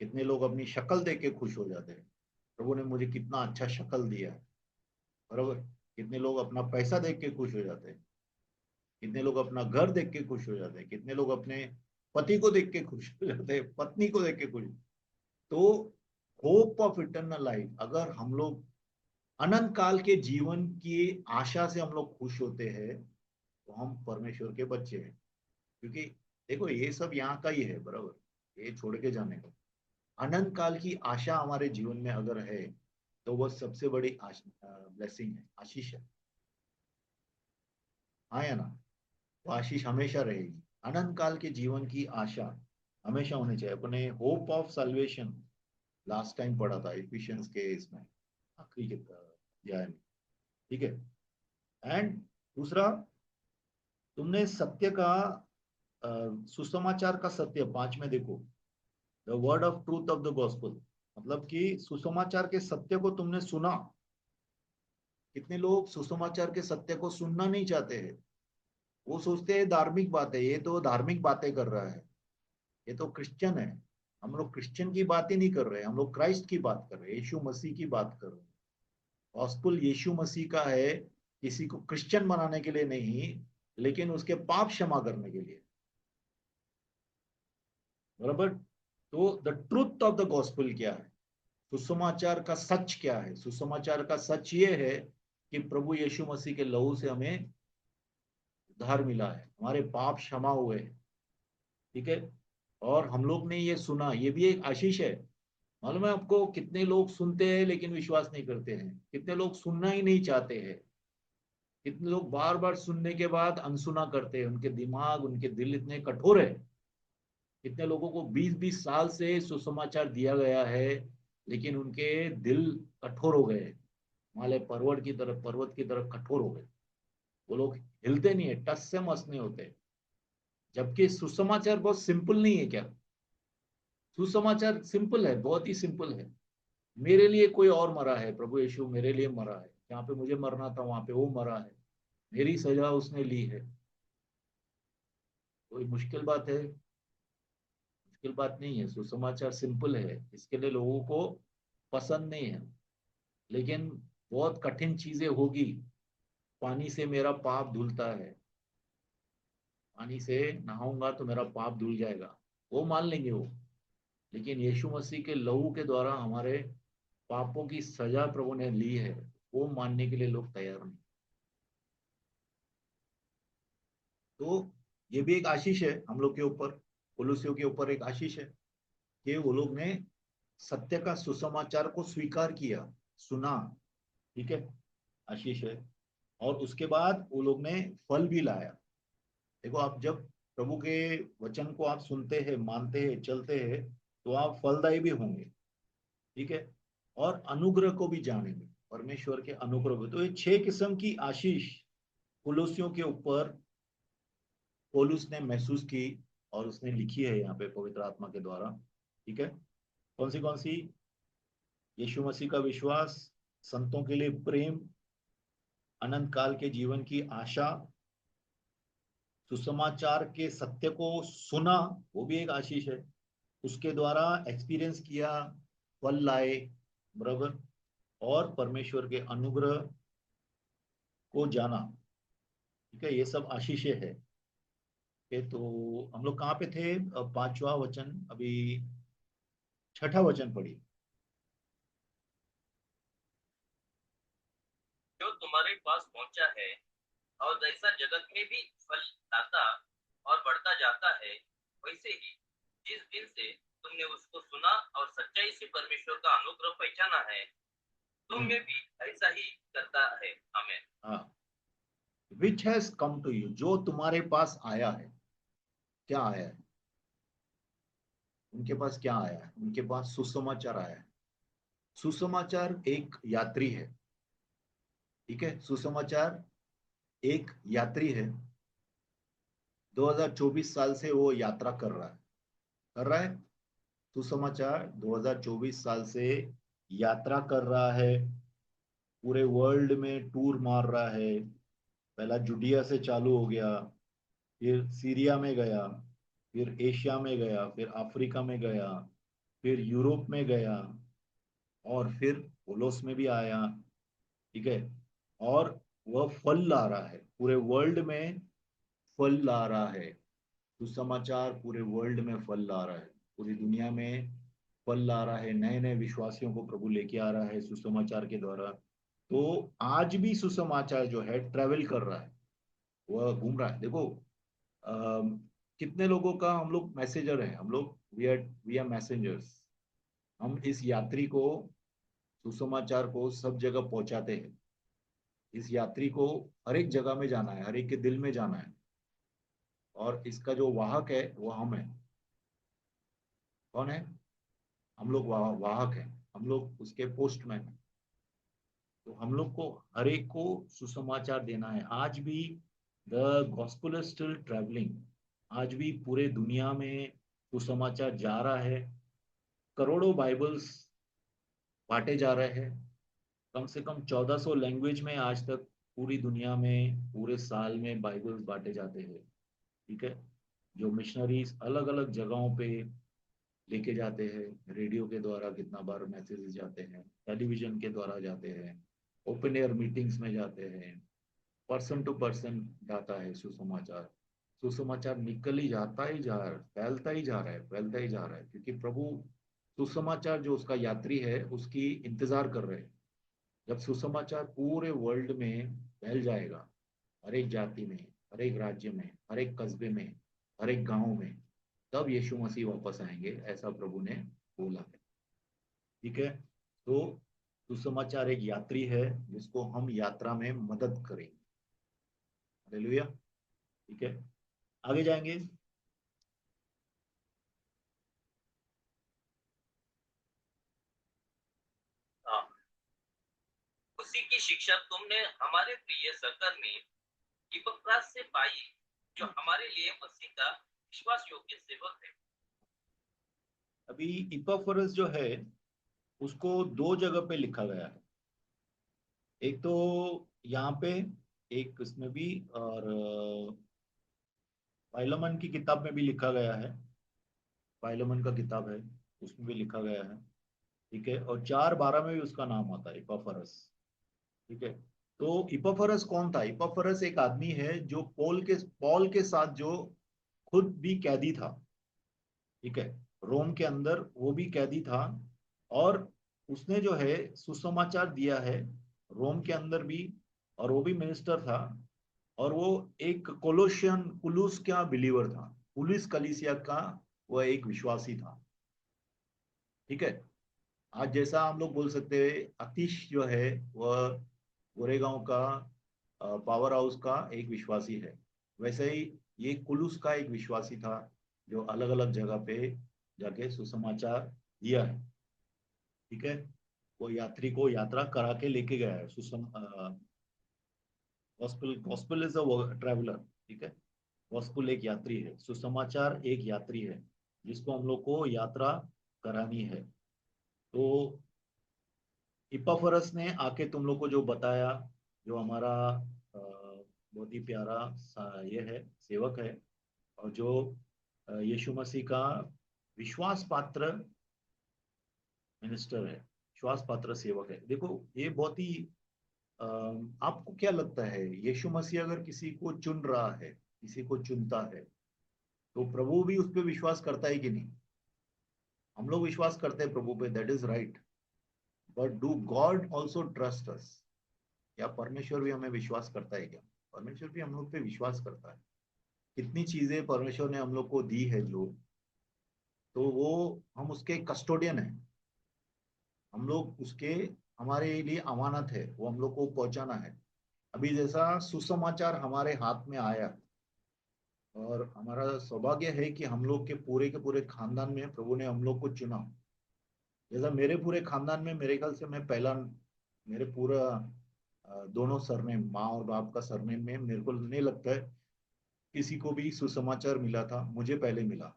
कितने लोग अपनी शक्ल देख के खुश हो जाते हैं, प्रभु ने मुझे कितना अच्छा शक्ल दिया है, बराबर। कितने लोग अपना पैसा देख के खुश हो जाते हैं, कितने लोग अपना घर देख के खुश हो जाते हैं, कितने लोग अपने पति को देख के खुश हो जाते हैं, पत्नी को देख के खुश। तो होप ऑफ इटर्नल लाइफ, अगर हम लोग अनंत काल के जीवन की आशा से हम लोग खुश होते हैं तो हम परमेश्वर के बच्चे हैं। क्योंकि देखो ये सब यहाँ का ही है, बराबर, ये छोड़ के जाने का। अनंत काल की आशा हमारे जीवन में अगर है तो वह सबसे बड़ी ब्लेसिंग है, आशीष है, हाँ या ना? वो आशीष हमेशा रहेगी। अनंत काल के जीवन की आशा हमेशा होनी चाहिए। अपने hope of salvation last time पढ़ा था इफिशियंस के इसमें, आखिरी के अध्याय में, ठीक है। एंड दूसरा, तुमने सत्य का सुसमाचार का सत्य, पांच में देखो, the word of truth of the gospel, मतलब कि सुसमाचार के सत्य को तुमने सुना। कितने लोग सुसमाचार के सत्य को सुनना नहीं चाहते हैं? वो सोचते हैं धार्मिक बात है, ये तो धार्मिक बातें कर रहा है, ये तो क्रिश्चियन है। हम लोग क्रिश्चियन की बात ही नहीं कर रहे हैं, हम लोग क्राइस्ट की बात कर रहे हैं, यीशु मसीह की बात कर रहे हैं। गॉस्पेल यीशु मसीह का है, किसी को क्रिश्चियन बनाने के लिए नहीं, लेकिन उसके पाप क्षमा करने के लिए, बराबर। तो the truth of the gospel क्या है? सुसमाचार का सच क्या है? सुसमाचार का सच ये है कि प्रभु यीशु मसीह के लहू से हमें उद्धार मिला है, हमारे पाप क्षमा हुए हैं, ठीक है। और हम लोग ने ये सुना, ये भी एक आशीष है। मालूम है आपको, कितने लोग सुनते हैं लेकिन विश्वास नहीं करते हैं, कितने लोग सुनना ही नहीं चाहते हैं, कितने लोग बार बार सुनने के बाद अनसुना करते हैं, उनके दिमाग उनके दिल इतने कठोर है। कितने लोगों को 20-20 साल से सुसमाचार दिया गया है, लेकिन उनके दिल कठोर हो गए, हिमालय पर्वत की तरफ कठोर हो गए। वो लोग हिलते नहीं है, टस से मस नहीं होते। जबकि सुसमाचार बहुत सिंपल नहीं है क्या? सुसमाचार सिंपल है, बहुत ही सिंपल है। मेरे लिए कोई और मरा है, प्रभु यीशु मेरे लिए मरा है, जहाँ पे मुझे मरना था वहां पे वो मरा है, मेरी सजा उसने ली है। कोई मुश्किल बात है? मुश्किल बात नहीं है, सुसमाचार सिंपल है, इसके लिए लोगों को पसंद नहीं है। लेकिन बहुत कठिन चीजें होगी। पानी से मेरा पाप धुलता है, पानी से नहाऊंगा तो मेरा पाप धुल जाएगा, वो मान लेंगे वो। लेकिन यीशु मसीह के लहू के द्वारा हमारे पापों की सजा प्रभु ने ली है, वो मानने के लिए लोग तैयार नहीं। तो ये भी एक आशीष है हम लोग के ऊपर, कुलुसियों के ऊपर एक आशीष है कि वो लोग ने सत्य का सुसमाचार को स्वीकार किया, सुना। ठीक है, आशीष है। और उसके बाद वो लोग ने फल भी लाया। देखो, आप जब प्रभु के वचन को आप सुनते हैं, मानते हैं, चलते हैं, तो आप फलदायी भी होंगे। ठीक है, और अनुग्रह को भी जानेंगे, परमेश्वर के अनुग्रह को। तो ये 6 किस्म की आशीष कुलुसियों के ऊपर पौलुस ने महसूस की, और उसने लिखी है यहाँ पे पवित्र आत्मा के द्वारा। ठीक है, कौन सी? यीशु मसीह का विश्वास, संतों के लिए प्रेम, अनंत काल के जीवन की आशा, सुसमाचार के सत्य को सुना, वो भी एक आशीष है, उसके द्वारा एक्सपीरियंस किया, फल लाए, बराबर, और परमेश्वर के अनुग्रह को जाना। ठीक है, ये सब आशीषें है। तो हम लोग कहाँ पे थे? 5वां वचन, अभी 6ठा वचन पढ़ी। जो तुम्हारे पास पहुंचा है और जैसा जगत में भी फल लाता और बढ़ता जाता है, वैसे ही जिस दिन से तुमने उसको सुना और सच्चाई से परमेश्वर का अनुग्रह पहचाना है, तुम में भी ऐसा ही करता है। आमेन। हाँ, which has come to you, जो तुम्हारे पास आया है। क्या आया है? उनके पास क्या आया है? उनके पास सुसमाचार आया है। सुसमाचार एक यात्री है। ठीक है, सुसमाचार एक यात्री है। 2024 साल से वो यात्रा कर रहा है, कर रहा है। सुसमाचार 2024 साल से यात्रा कर रहा है, पूरे वर्ल्ड में टूर मार रहा है। पहला जुडिया से चालू हो गया, फिर सीरिया में गया, फिर एशिया में गया, फिर अफ्रीका में गया, फिर यूरोप में गया, और फिर पोलोस में भी आया। ठीक है, और वह फल ला रहा है, पूरे वर्ल्ड में फल ला रहा है। सुसमाचार पूरे वर्ल्ड में फल ला रहा है, पूरी दुनिया में फल ला रहा है, नए नए विश्वासियों को प्रभु लेके आ रहा है सुसमाचार के द्वारा। तो आज भी सुसमाचार जो है ट्रेवल कर रहा है, वह घूम रहा है। देखो, अम, कितने लोगों का हम लोग मैसेजर हैं, हम लोग वी आर मैसेंजर्स। हम इस यात्री को, सुसमाचार को सब जगह पहुंचाते हैं। इस यात्री को हर एक जगह में जाना है, हर एक के दिल में जाना है, और इसका जो वाहक है वो हम है। कौन है? हम लोग वाहक हैं, हम लोग उसके पोस्टमैन हैं। तो हम लोग को हर एक को सुसमाचार देना है। आज भी the gospel is still travelling. आज भी पूरे दुनिया में सुसमाचार जा रहा है। करोड़ों बाइबल्स बांटे जा रहे हैं, कम से कम 1400 लैंग्वेज में आज तक पूरी दुनिया में पूरे साल में बाइबल्स बांटे जाते हैं। ठीक है, जो मिशनरीज अलग अलग जगहों पे लेके जाते हैं, रेडियो के द्वारा कितना बार मैसेजेस जाते हैं, टेलीविजन के द्वारा जाते हैं, ओपन एयर मीटिंग्स में जाते हैं, पर्सन टू पर्सन जाता है सुसमाचार। सुसमाचार निकल ही जाता ही जा रहा है, फैलता ही जा रहा है, फैलता ही जा रहा है, क्योंकि प्रभु सुसमाचार जो उसका यात्री है उसकी इंतजार कर रहे हैं। जब सुसमाचार पूरे वर्ल्ड में फैल जाएगा, हर एक जाति में, हर एक राज्य में, हर एक कस्बे में, हर एक गांव में, तब यीशु मसीह वापस आएंगे, ऐसा प्रभु ने बोला है। ठीक है। तो सुसमाचार एक यात्री है जिसको हम यात्रा में मदद करेंगे। हालेलुया। ठीक है, आगे जाएंगे। हाँ, उसी की शिक्षा तुमने हमारे प्रिय सहकर्मी इपफ्रास से पाई, जो हमारे लिए मसीह का विश्वास योग्य सेवक है। अभी इपफ्रास जो है उसको दो जगह पे लिखा गया है। एक तो यहाँ पे, एक इसमें भी, और फाइलमन की किताब में भी लिखा गया है। फाइलमन का किताब है, उसमें भी लिखा गया है। ठीक है, और 4:12 में भी उसका नाम आता है, इपफ्रास। ठीक है। तो इपफ्रास कौन था? इपफ्रास एक आदमी है जो पॉल के साथ जो खुद भी कैदी था। ठीक है, रोम के अंदर वो भी कैदी था, और उसने जो है सुसमाचार दिया है रोम के अंदर भी, और वो भी मिनिस्टर था। और वो एक कुलूस का बिलीवर था, पुलिस कलीसिया का वह एक विश्वासी था। ठीक है। आज जैसा हम लोग बोल सकते हैं, आतिश जो है वह गोरेगांव का पावर हाउस का एक विश्वासी है, वैसे ही ये कुलूस का एक विश्वासी था जो अलग अलग जगह पे जाके सुसमाचार दिया है। ठीक है, वो यात्री को यात्रा करा के लेके गया है। Gospel gospel is a traveller. ठीक है, गॉस्पेल एक यात्री है, सुसमाचार एक यात्री है जिसको हम लोग को यात्रा करानी है। तो इपफ्रास ने आके तुम लोग को जो बताया, जो हमारा बहुत ही प्यारा ये है, सेवक है, और जो यीशु मसीह का विश्वास पात्र मिनिस्टर है, विश्वास पात्र सेवक है। देखो, ये बहुत ही अ, आपको क्या लगता है, यीशु मसीह अगर किसी को चुन रहा है, किसी को चुनता है, तो प्रभु भी उस पर विश्वास करता है कि नहीं? हम लोग विश्वास करते हैं प्रभु पे, that is right. But do God also trust us? क्या परमेश्वर भी हमें विश्वास करता है क्या? परमेश्वर भी हम लोग पे विश्वास करता है। कितनी चीजें परमेश्वर ने हम लोग को दी है जो, तो वो हम उसके कस्टोडियन है। हम लोग उसके, हमारे लिए अमानत है, वो हम लोग को पहुंचाना है। अभी जैसा सुसमाचार हमारे हाथ में आया, और हमारा सौभाग्य है कि हम लोग के पूरे खानदान में प्रभु ने हम लोग को चुना। जैसा मेरे पूरे खानदान में, मेरे ख्याल से मैं पहला, मेरे पूरा दोनों सरनेम, माँ और बाप का सरनेम में मेरे को नहीं लगता है किसी को भी सुसमाचार मिला था, मुझे पहले मिला।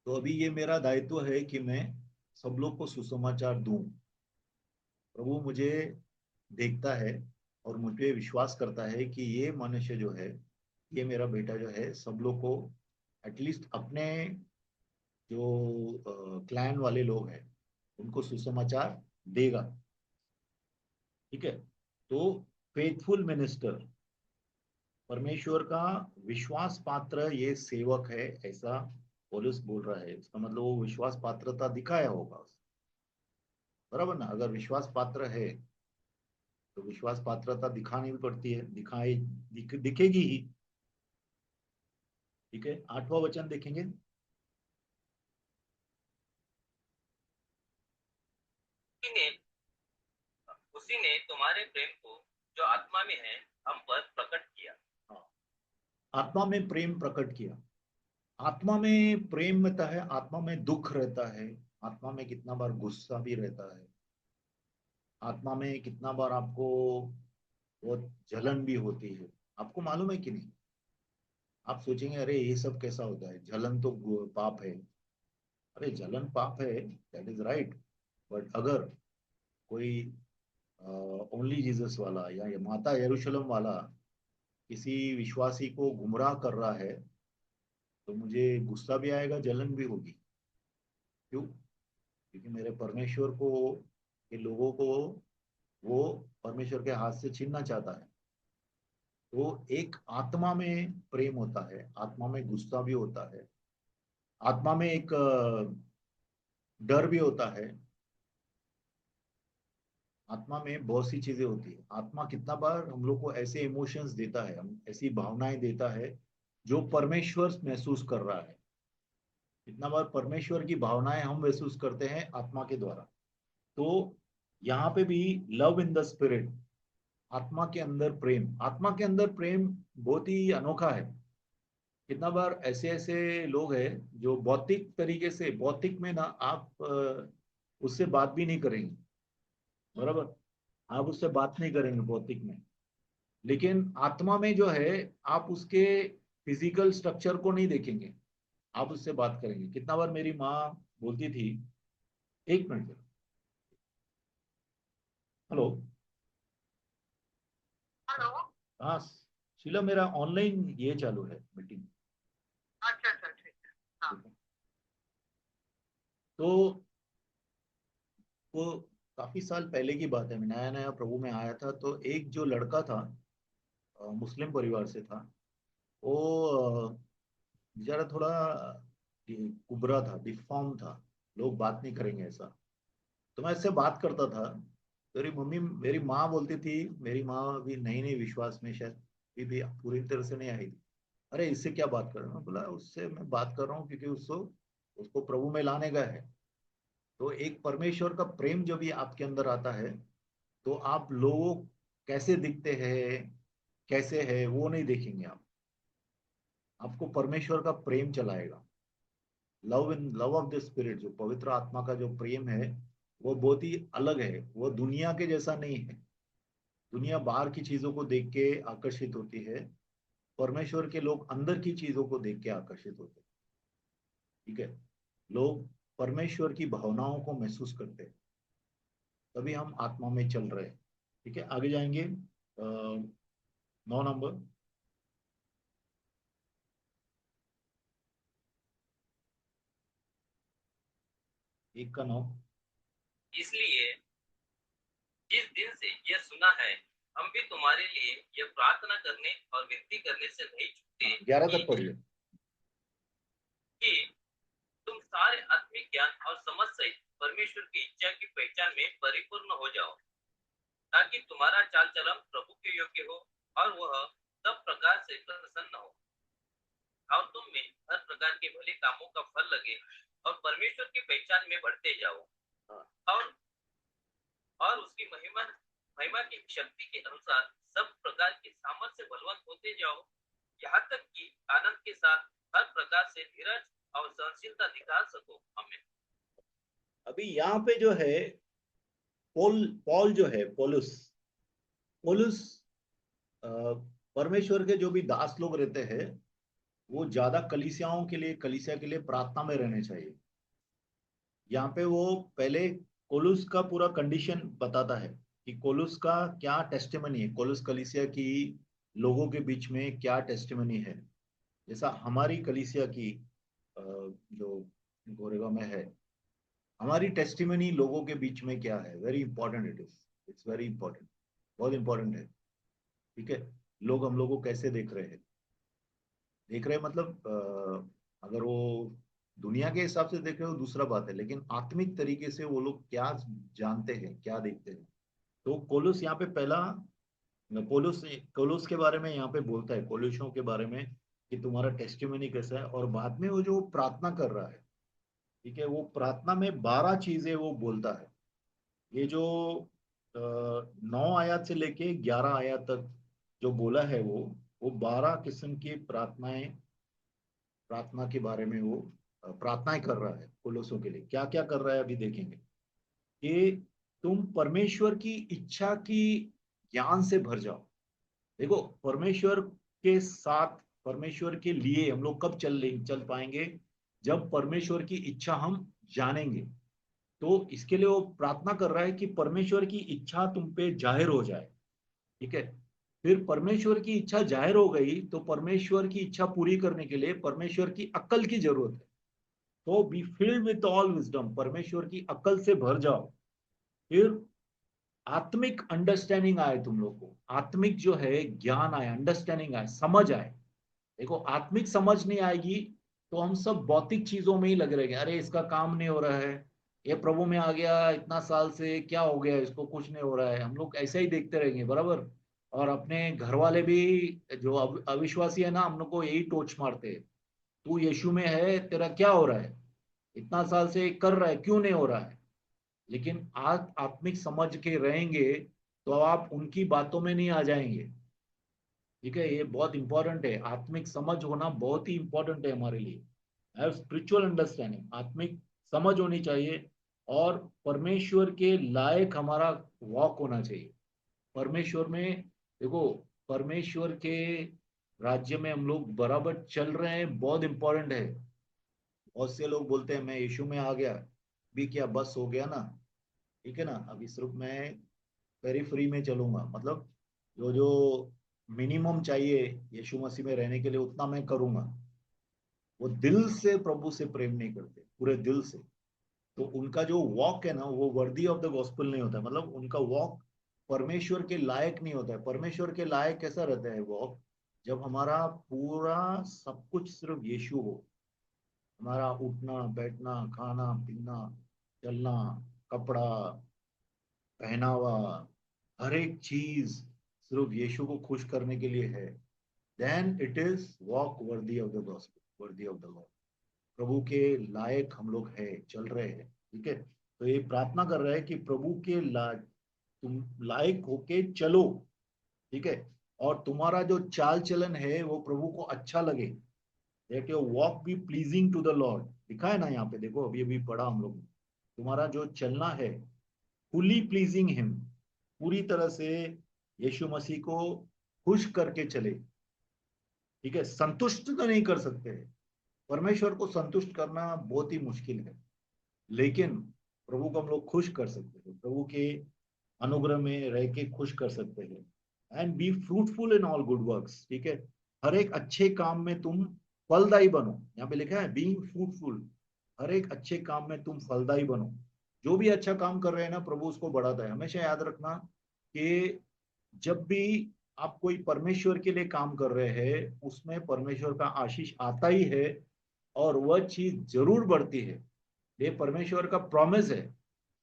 तो अभी ये मेरा दायित्व है कि मैं सब लोग को सुसमाचार दूं। प्रभु मुझे देखता है और मुझ पे विश्वास करता है कि ये मनुष्य जो है, ये मेरा बेटा जो है, सब लोग को एटलीस्ट अपने जो क्लैन वाले लोग हैं उनको सुसमाचार देगा। ठीक है। तो फेथफुल मिनिस्टर, परमेश्वर का विश्वास पात्र ये सेवक है, ऐसा पौलुस बोल रहा है। इसका मतलब वो विश्वास पात्रता दिखाया होगा बराबर ना? अगर विश्वास पात्र है तो विश्वास पात्रता दिखानी भी पड़ती है, दिखेगी ही। ठीक है, 8वां वचन देखेंगे। उसी ने उसी ने तुम्हारे प्रेम को, जो आत्मा में है, हम पर प्रकट किया। हाँ, आत्मा में प्रेम प्रकट किया। आत्मा में प्रेम रहता है, आत्मा में दुख रहता है, आत्मा में कितना बार गुस्सा भी रहता है, आत्मा में कितना बार आपको बहुत जलन भी होती है। आपको मालूम है कि नहीं? आप सोचेंगे अरे ये सब कैसा होता है, जलन तो पाप है। अरे जलन पाप है, दैट इज राइट। बट अगर कोई ओनली जीसस वाला या ये माता यरूशलेम वाला किसी विश्वासी को गुमराह कर रहा है, तो मुझे गुस्सा भी आएगा, जलन भी होगी। क्यों? क्योंकि मेरे परमेश्वर को, के लोगों को वो परमेश्वर के हाथ से छीनना चाहता है। तो एक आत्मा में प्रेम होता है, आत्मा में गुस्सा भी होता है, आत्मा में एक डर भी होता है। आत्मा में बहुत सी चीजें होती है। आत्मा कितना बार हम लोग को ऐसे इमोशंस देता है, हम ऐसी भावनाएं देता है जो परमेश्वर महसूस कर रहा है। कितना बार परमेश्वर की भावनाएं हम महसूस करते हैं आत्मा के द्वारा। तो यहाँ पे भी लव इन द स्पिरिट, आत्मा के अंदर प्रेम, आत्मा के अंदर प्रेम बहुत ही अनोखा है। कितना बार ऐसे ऐसे लोग हैं जो भौतिक तरीके से, भौतिक में ना आप उससे बात भी नहीं करेंगे, बराबर, आप उससे बात नहीं करेंगे भौतिक में, लेकिन आत्मा में जो है आप उसके फिजिकल स्ट्रक्चर को नहीं देखेंगे, आप उससे बात करेंगे। कितना बार मेरी माँ बोलती थी, एक मिनट, हेलो, हेलो। हाँ शीला, मेरा ऑनलाइन ये चालू है मीटिंग। अच्छा अच्छा, ठीक है। हाँ। तो वो काफी साल पहले की बात है, मैं नया नया प्रभु में आया था, तो एक जो लड़का था, मुस्लिम परिवार से था, वो बेचारा थोड़ा कुबरा था, डिफॉर्म था, लोग बात नहीं करेंगे ऐसा। तो मैं इससे बात करता था, मेरी माँ बोलती थी, मेरी माँ अभी नई नई विश्वास में शायद भी पूरी तरह से नहीं आई थी, अरे इससे क्या बात कर रहे हो? मैं बोला उससे मैं बात कर रहा हूँ क्योंकि उसको उसको प्रभु में लाने का है। तो एक परमेश्वर का प्रेम जब भी आपके अंदर आता है, तो आप लोगों कैसे दिखते हैं, कैसे है, वो नहीं देखेंगे आप, आपको परमेश्वर का प्रेम चलाएगा। लव ऑफ द स्पिरिट, जो पवित्र आत्मा का जो प्रेम है, वो बहुत ही अलग है, वो दुनिया के जैसा नहीं है। दुनिया बाहर की चीजों को देख के आकर्षित होती है, परमेश्वर के लोग अंदर की चीजों को देख के आकर्षित होते हैं। ठीक है, लोग परमेश्वर की भावनाओं को महसूस करते हैं, तभी हम आत्मा में चल रहे हैं। ठीक है, आगे जाएंगे। 9 नंबर। एक का 9। इसलिए जिस दिन से यह सुना है, हम भी तुम्हारे लिए यह प्रार्थना करने और विनती करने से नहीं चूकते 11 तक पढ़िए। कि तुम सारे आत्मिक ज्ञान और समझ सहित परमेश्वर की इच्छा की पहचान में परिपूर्ण हो जाओ, ताकि तुम्हारा चाल चलन प्रभु के योग्य हो और वह सब प्रकार से प्रसन्न हो, और तुम में हर प्रकार के भले कामों का फल लगे और परमेश्वर की पहचान में बढ़ते जाओ, और उसकी महिमा महिमा की शक्ति के अनुसार सब प्रकार के सामर्थ्य से बलवंत होते जाओ, यहाँ तक कि आनंद के साथ हर प्रकार से धीरज और सहनशीलता दिखा सको। हमें अभी यहाँ पे जो है, पॉल पॉल जो है, पौलुस पौलुस परमेश्वर के जो भी दास लोग रहते हैं, वो ज्यादा कलीसियाओं के लिए, कलीसिया के लिए प्रार्थना में रहने चाहिए। यहाँ पे वो पहले कोलुस का पूरा कंडीशन बताता है कि कोलुस का क्या टेस्टिमनी है, कोलुस कलीसिया की लोगों के बीच में क्या टेस्टिमनी है। जैसा हमारी कलीसिया की जो गोरेगा में है, हमारी टेस्टिमनी लोगों के बीच में क्या है, very important it is, it's very important, बहुत इंपॉर्टेंट है। ठीक है, लोग हम लोग को कैसे देख रहे हैं, देख रहे हैं मतलब अगर वो दुनिया के हिसाब से देख रहे हो दूसरा बात है, लेकिन आत्मिक तरीके से वो लोग क्या जानते हैं, क्या देखते हैं। तो कोलुस यहाँ पे पहला, कोलुस कोलुस के बारे में यहाँ पे बोलता है, कोलुसों के बारे में, कि तुम्हारा टेस्टिमनी कैसा है। और बाद में वो जो प्रार्थना कर रहा है, ठीक है, वो प्रार्थना में 12 चीजें वो बोलता है। ये जो 9 आयत से लेके 11 आयत तक जो बोला है, वो 12 किस्म की प्रार्थनाएं, प्रार्थना के बारे में वो प्रार्थनाएं कर रहा है कोलोसों के लिए। क्या क्या कर रहा है अभी देखेंगे, कि तुम परमेश्वर की इच्छा की ज्ञान से भर जाओ। देखो, परमेश्वर के साथ, परमेश्वर के लिए हम लोग कब चल पाएंगे, जब परमेश्वर की इच्छा हम जानेंगे। तो इसके लिए वो प्रार्थना कर रहा है कि परमेश्वर की इच्छा तुम पे जाहिर हो जाए। ठीक है, फिर परमेश्वर की इच्छा जाहिर हो गई, तो परमेश्वर की इच्छा पूरी करने के लिए परमेश्वर की अक्ल की जरूरत है। तो be filled with all wisdom, परमेश्वर की अक्ल से भर जाओ। फिर आत्मिक अंडरस्टैंडिंग आए तुम लोग को, आत्मिक जो है ज्ञान आए, अंडरस्टैंडिंग आए, समझ आए। देखो, आत्मिक समझ नहीं आएगी तो हम सब भौतिक चीजों में ही लगे रहेंगे, अरे इसका काम नहीं हो रहा है, ये प्रभु में आ गया इतना साल से, क्या हो गया इसको, कुछ नहीं हो रहा है, हम लोग ऐसा ही देखते रहेंगे, बराबर। और अपने घर वाले भी जो अविश्वासी है ना, हम लोग को यही टोच मारते हैं, तू यीशु में है, तेरा क्या हो रहा है, इतना साल से कर रहा है, क्यों नहीं हो रहा है। लेकिन आप आत्मिक समझ के रहेंगे तो आप उनकी बातों में नहीं आ जाएंगे। ठीक है, ये बहुत इंपॉर्टेंट है, आत्मिक समझ होना बहुत ही इंपॉर्टेंट है हमारे लिए। हैव स्पिरिचुअल अंडरस्टैंडिंग, आत्मिक समझ होनी चाहिए, और परमेश्वर के लायक हमारा वॉक होना चाहिए। परमेश्वर में देखो, परमेश्वर के राज्य में हम लोग बराबर चल रहे हैं, बहुत इंपॉर्टेंट है। बहुत से लोग बोलते हैं मैं यीशु में आ गया, भी क्या बस हो गया ना, ठीक है ना, अभी सिर्फ मैं पेरीफ्री में चलूंगा, मतलब जो जो मिनिमम चाहिए यीशु मसीह में रहने के लिए उतना मैं करूंगा। वो दिल से प्रभु से प्रेम नहीं करते, पूरे दिल से। तो उनका जो वॉक है ना, वो वर्दी ऑफ द गॉस्पेल नहीं होता, मतलब उनका वॉक परमेश्वर के लायक नहीं होता है। परमेश्वर के लायक कैसा रहता है वॉक? जब हमारा पूरा सब कुछ सिर्फ यीशु हो, हमारा उठना बैठना खाना पीना चलना, कपड़ा पहनावा, हर एक चीज सिर्फ यीशु को खुश करने के लिए है, then it is walk worthy of the gospel, worthy of the Lord. प्रभु के लायक हम लोग है, चल रहे हैं। ठीक है, तो ये प्रार्थना कर रहे हैं कि प्रभु के तुम लायक होके चलो। ठीक है, और तुम्हारा जो चाल चलन है वो प्रभु को अच्छा लगे, that your walk be pleasing to the lord. लिखा है ना यहाँ पे, देखो अभी अभी पढ़ा हम लोग ने। तुम्हारा जो चलना है फुली प्लीजिंग हिम, पूरी तरह से यीशु मसीह को खुश करके चले। ठीक है, संतुष्ट तो नहीं कर सकते, परमेश्वर को संतुष्ट करना बहुत ही मुश्किल है, लेकिन प्रभु को हम लोग खुश कर सकते हैं, प्रभु के अनुग्रह में रह के खुश कर सकते हैं। And be fruitful in all good works. ठीक है, हर एक अच्छे काम में तुम फलदायी बनो, यहाँ पे लिखा है बीइंग फ्रूटफुल, हर एक अच्छे काम में तुम फलदायी बनो। जो भी अच्छा काम कर रहे हैं ना, प्रभु उसको बढ़ाता है। हमेशा याद रखना कि जब भी आप कोई परमेश्वर के लिए काम कर रहे हैं, उसमें परमेश्वर का आशीष आता ही है, और वह चीज जरूर बढ़ती है। ये परमेश्वर का प्रॉमिस है।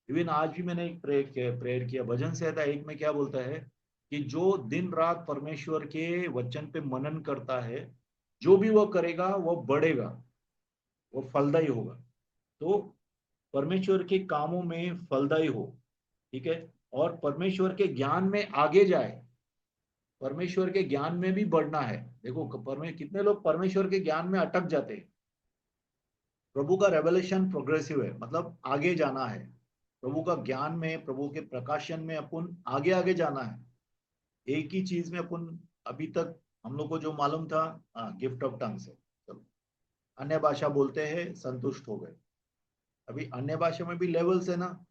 इवन आज भी मैंने एक प्रेयर किया भजन संहिता 1 में क्या बोलता है कि जो दिन रात परमेश्वर के वचन पे मनन करता है, जो भी वो करेगा वो बढ़ेगा, वो फलदायी होगा। तो परमेश्वर के कामों में फलदायी हो। ठीक है, और परमेश्वर के ज्ञान में आगे जाए, परमेश्वर के ज्ञान में भी बढ़ना है। देखो कितने लोग परमेश्वर के ज्ञान में अटक जाते हैं। प्रभु का रेवलेशन प्रोग्रेसिव है, मतलब आगे जाना है, प्रभु का ज्ञान में प्रभु के प्रकाशन में अपन आगे आगे जाना है। एक ही चीज में अपन अभी तक हम लोग को जो मालूम था, गिफ्ट ऑफ टंग्स है, चलो अन्य भाषा बोलते हैं संतुष्ट हो गए। अभी अन्य भाषा में भी लेवल्स है ना,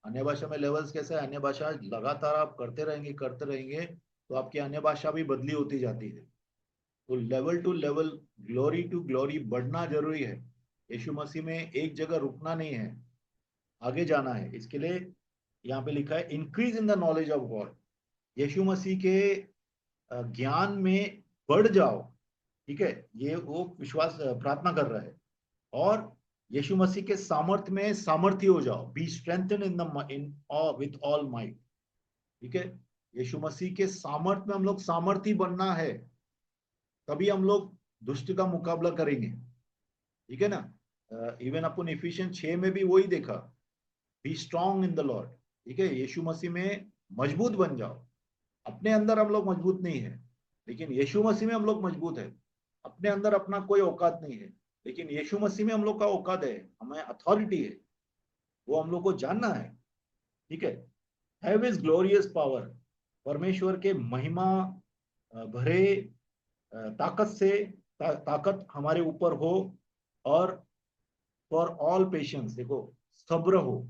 अन्य भाषा में लेवल्स कैसे है? अन्य भाषा लगातार आप करते रहेंगे तो आपकी अन्य भाषा भी बदली होती जाती है। तो level to level, glory to glory बढ़ना जरूरी है। यीशु मसीह में एक जगह रुकना नहीं है, आगे जाना है। इसके लिए यहाँ पे लिखा है increase in the knowledge of God, Yeshu Masih के ज्ञान में बढ़ जाओ। ठीक है, ये वो विश्वास प्रार्थना कर रहा है। और यीशु मसीह के सामर्थ्य में सामर्थ्य हो जाओ, be strengthen in the in with all might. ठीक है, यीशु मसीह के सामर्थ्य में हम लोग सामर्थ्य बनना है, तभी हम लोग दुष्ट का मुकाबला करेंगे। ठीक है ना, इवन अपन इफिशियंस 6 में भी वही देखा, B strong in the Lord. ठीक है, यीशु मसीह में मजबूत बन जाओ। अपने अंदर हम लोग मजबूत नहीं है, लेकिन यीशु मसीह में हम लोग मजबूत है। अपने अंदर अपना कोई औकात नहीं है, लेकिन यीशु मसीह में हम लोग का औकात है, हमें अथॉरिटी है, वो हम लोग को जानना है। ठीक है, हैव हिज ग्लोरियस पावर, परमेश्वर के महिमा भरे ताकत से ताकत हमारे ऊपर हो। और फॉर ऑल पेशेंस, देखो सब्र हो।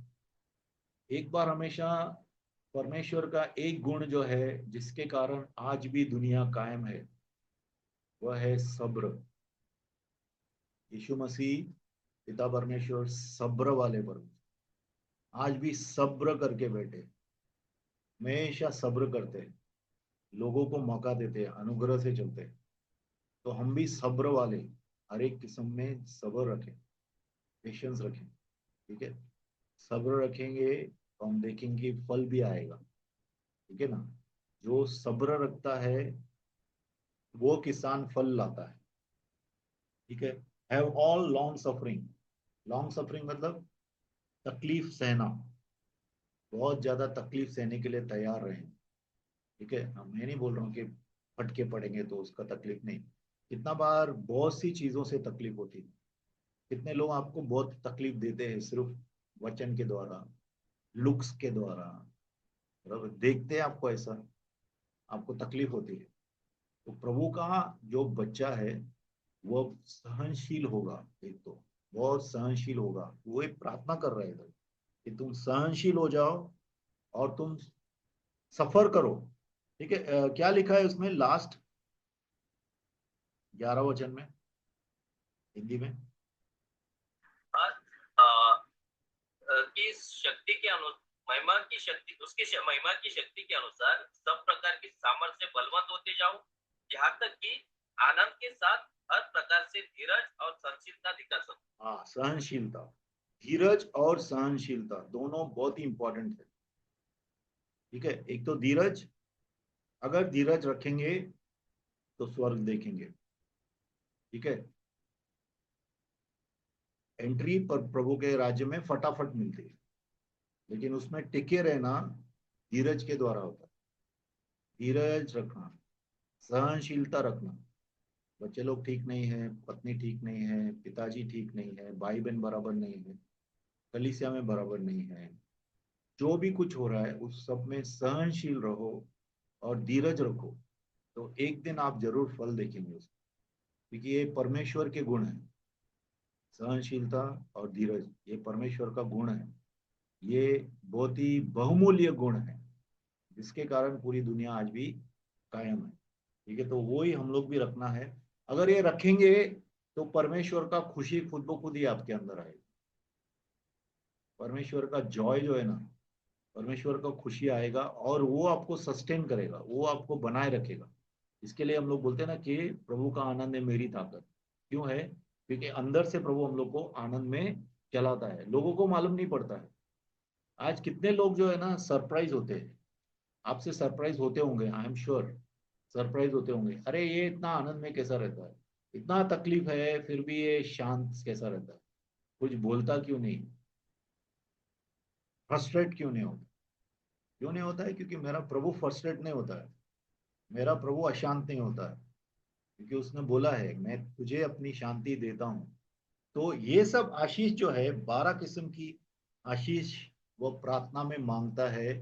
एक बार हमेशा परमेश्वर का एक गुण जो है जिसके कारण आज भी दुनिया कायम है, वह है सब्र। यीशु मसीह पिता परमेश्वर सब्र वाले परमेश्वर, आज भी सब्र करके बैठे, हमेशा सब्र करते हैं, लोगों को मौका देते हैं, अनुग्रह से चलते हैं। तो हम भी सब्र वाले, हर एक किस्म में सब्र रखें, पेशेंस रखें। ठीक है, सब्र रखेंगे तो हम देखेंगे फल भी आएगा। ठीक है ना, जो सब्र रखता है वो किसान फल लाता है। ठीक है, have all long suffering, long suffering मतलब तकलीफ सहना। बहुत ज्यादा तकलीफ सहने के लिए तैयार रहें। ठीक है, मैं नहीं बोल रहा हूँ कि फटके पड़ेंगे तो उसका तकलीफ नहीं। कितना बार बहुत सी चीजों से तकलीफ होती है। कितने लोग आपको बहुत तकलीफ देते हैं सिर्फ वचन के द्वारा, लुक्स के द्वारा, मतलब देखते हैं आपको ऐसा, आपको तकलीफ होती है। तो प्रभु का जो बच्चा है वो सहनशील होगा। एक तो बहुत सहनशील होगा। वो एक प्रार्थना कर रहे हैं कि तुम सहनशील हो जाओ और तुम सफर करो। ठीक है, क्या लिखा है उसमें लास्ट 11 वचन में, हिंदी में? और की शक्ति के अनुसार, महिमा की शक्ति, उसकी महिमा की शक्ति के अनुसार सब प्रकार की सामर्थ्य से बलवंत होते जाओ, यहाँ तक कि आनंद के साथ हर प्रकार से धीरज और सहनशीलता दिखा सको। हाँ, सहनशीलता, धीरज और सहनशीलता दोनों बहुत ही इंपॉर्टेंट है। ठीक है, एक तो धीरज, अगर धीरज रखेंगे तो स्वर्ग देखेंगे। ठीक है, एंट्री पर प्रभु के राज्य में फटाफट मिलती है, लेकिन उसमें टिके रहना धीरज के द्वारा होता है। धीरज रखना, सहनशीलता रखना। बच्चे लोग ठीक नहीं है, पत्नी ठीक नहीं है, पिताजी ठीक नहीं है, भाई बहन बराबर नहीं है, कलीसिया में बराबर नहीं है, जो भी कुछ हो रहा है उस सब में सहनशील रहो और धीरज रखो। तो एक दिन आप जरूर फल देखेंगे उसका, क्योंकि ये परमेश्वर के गुण है। सहनशीलता और धीरज ये परमेश्वर का गुण है। ये बहुत ही बहुमूल्य गुण है, जिसके कारण पूरी दुनिया आज भी कायम है। ठीक है, तो वो ही हम लोग भी रखना है। अगर ये रखेंगे तो परमेश्वर का खुशी खुद ब खुद ही आपके अंदर आएगी। परमेश्वर का जॉय जो है ना, परमेश्वर का खुशी आएगा और वो आपको सस्टेन करेगा, वो आपको बनाए रखेगा। इसके लिए हम लोग बोलते हैं ना कि प्रभु का आनंद है मेरी ताकत। क्यों है? क्योंकि अंदर से प्रभु हम लोग को आनंद में चलाता है, लोगों को मालूम नहीं पड़ता है। आज कितने लोग जो है ना सरप्राइज होते हैं, आपसे सरप्राइज होते होंगे, आई एम श्योर सरप्राइज होते होंगे। अरे ये इतना आनंद में कैसा रहता है, इतना तकलीफ है फिर भी ये शांत कैसा रहता है, कुछ बोलता क्यों नहीं, फ्रस्ट्रेट क्यों नहीं होता? क्यों नहीं होता है? क्योंकि मेरा प्रभु फ्रस्ट्रेट नहीं होता है, मेरा प्रभु अशांत नहीं होता है, क्योंकि उसने बोला है मैं तुझे अपनी शांति देता हूँ। तो ये सब आशीष जो है, 12 किस्म की आशीष वो प्रार्थना में मांगता है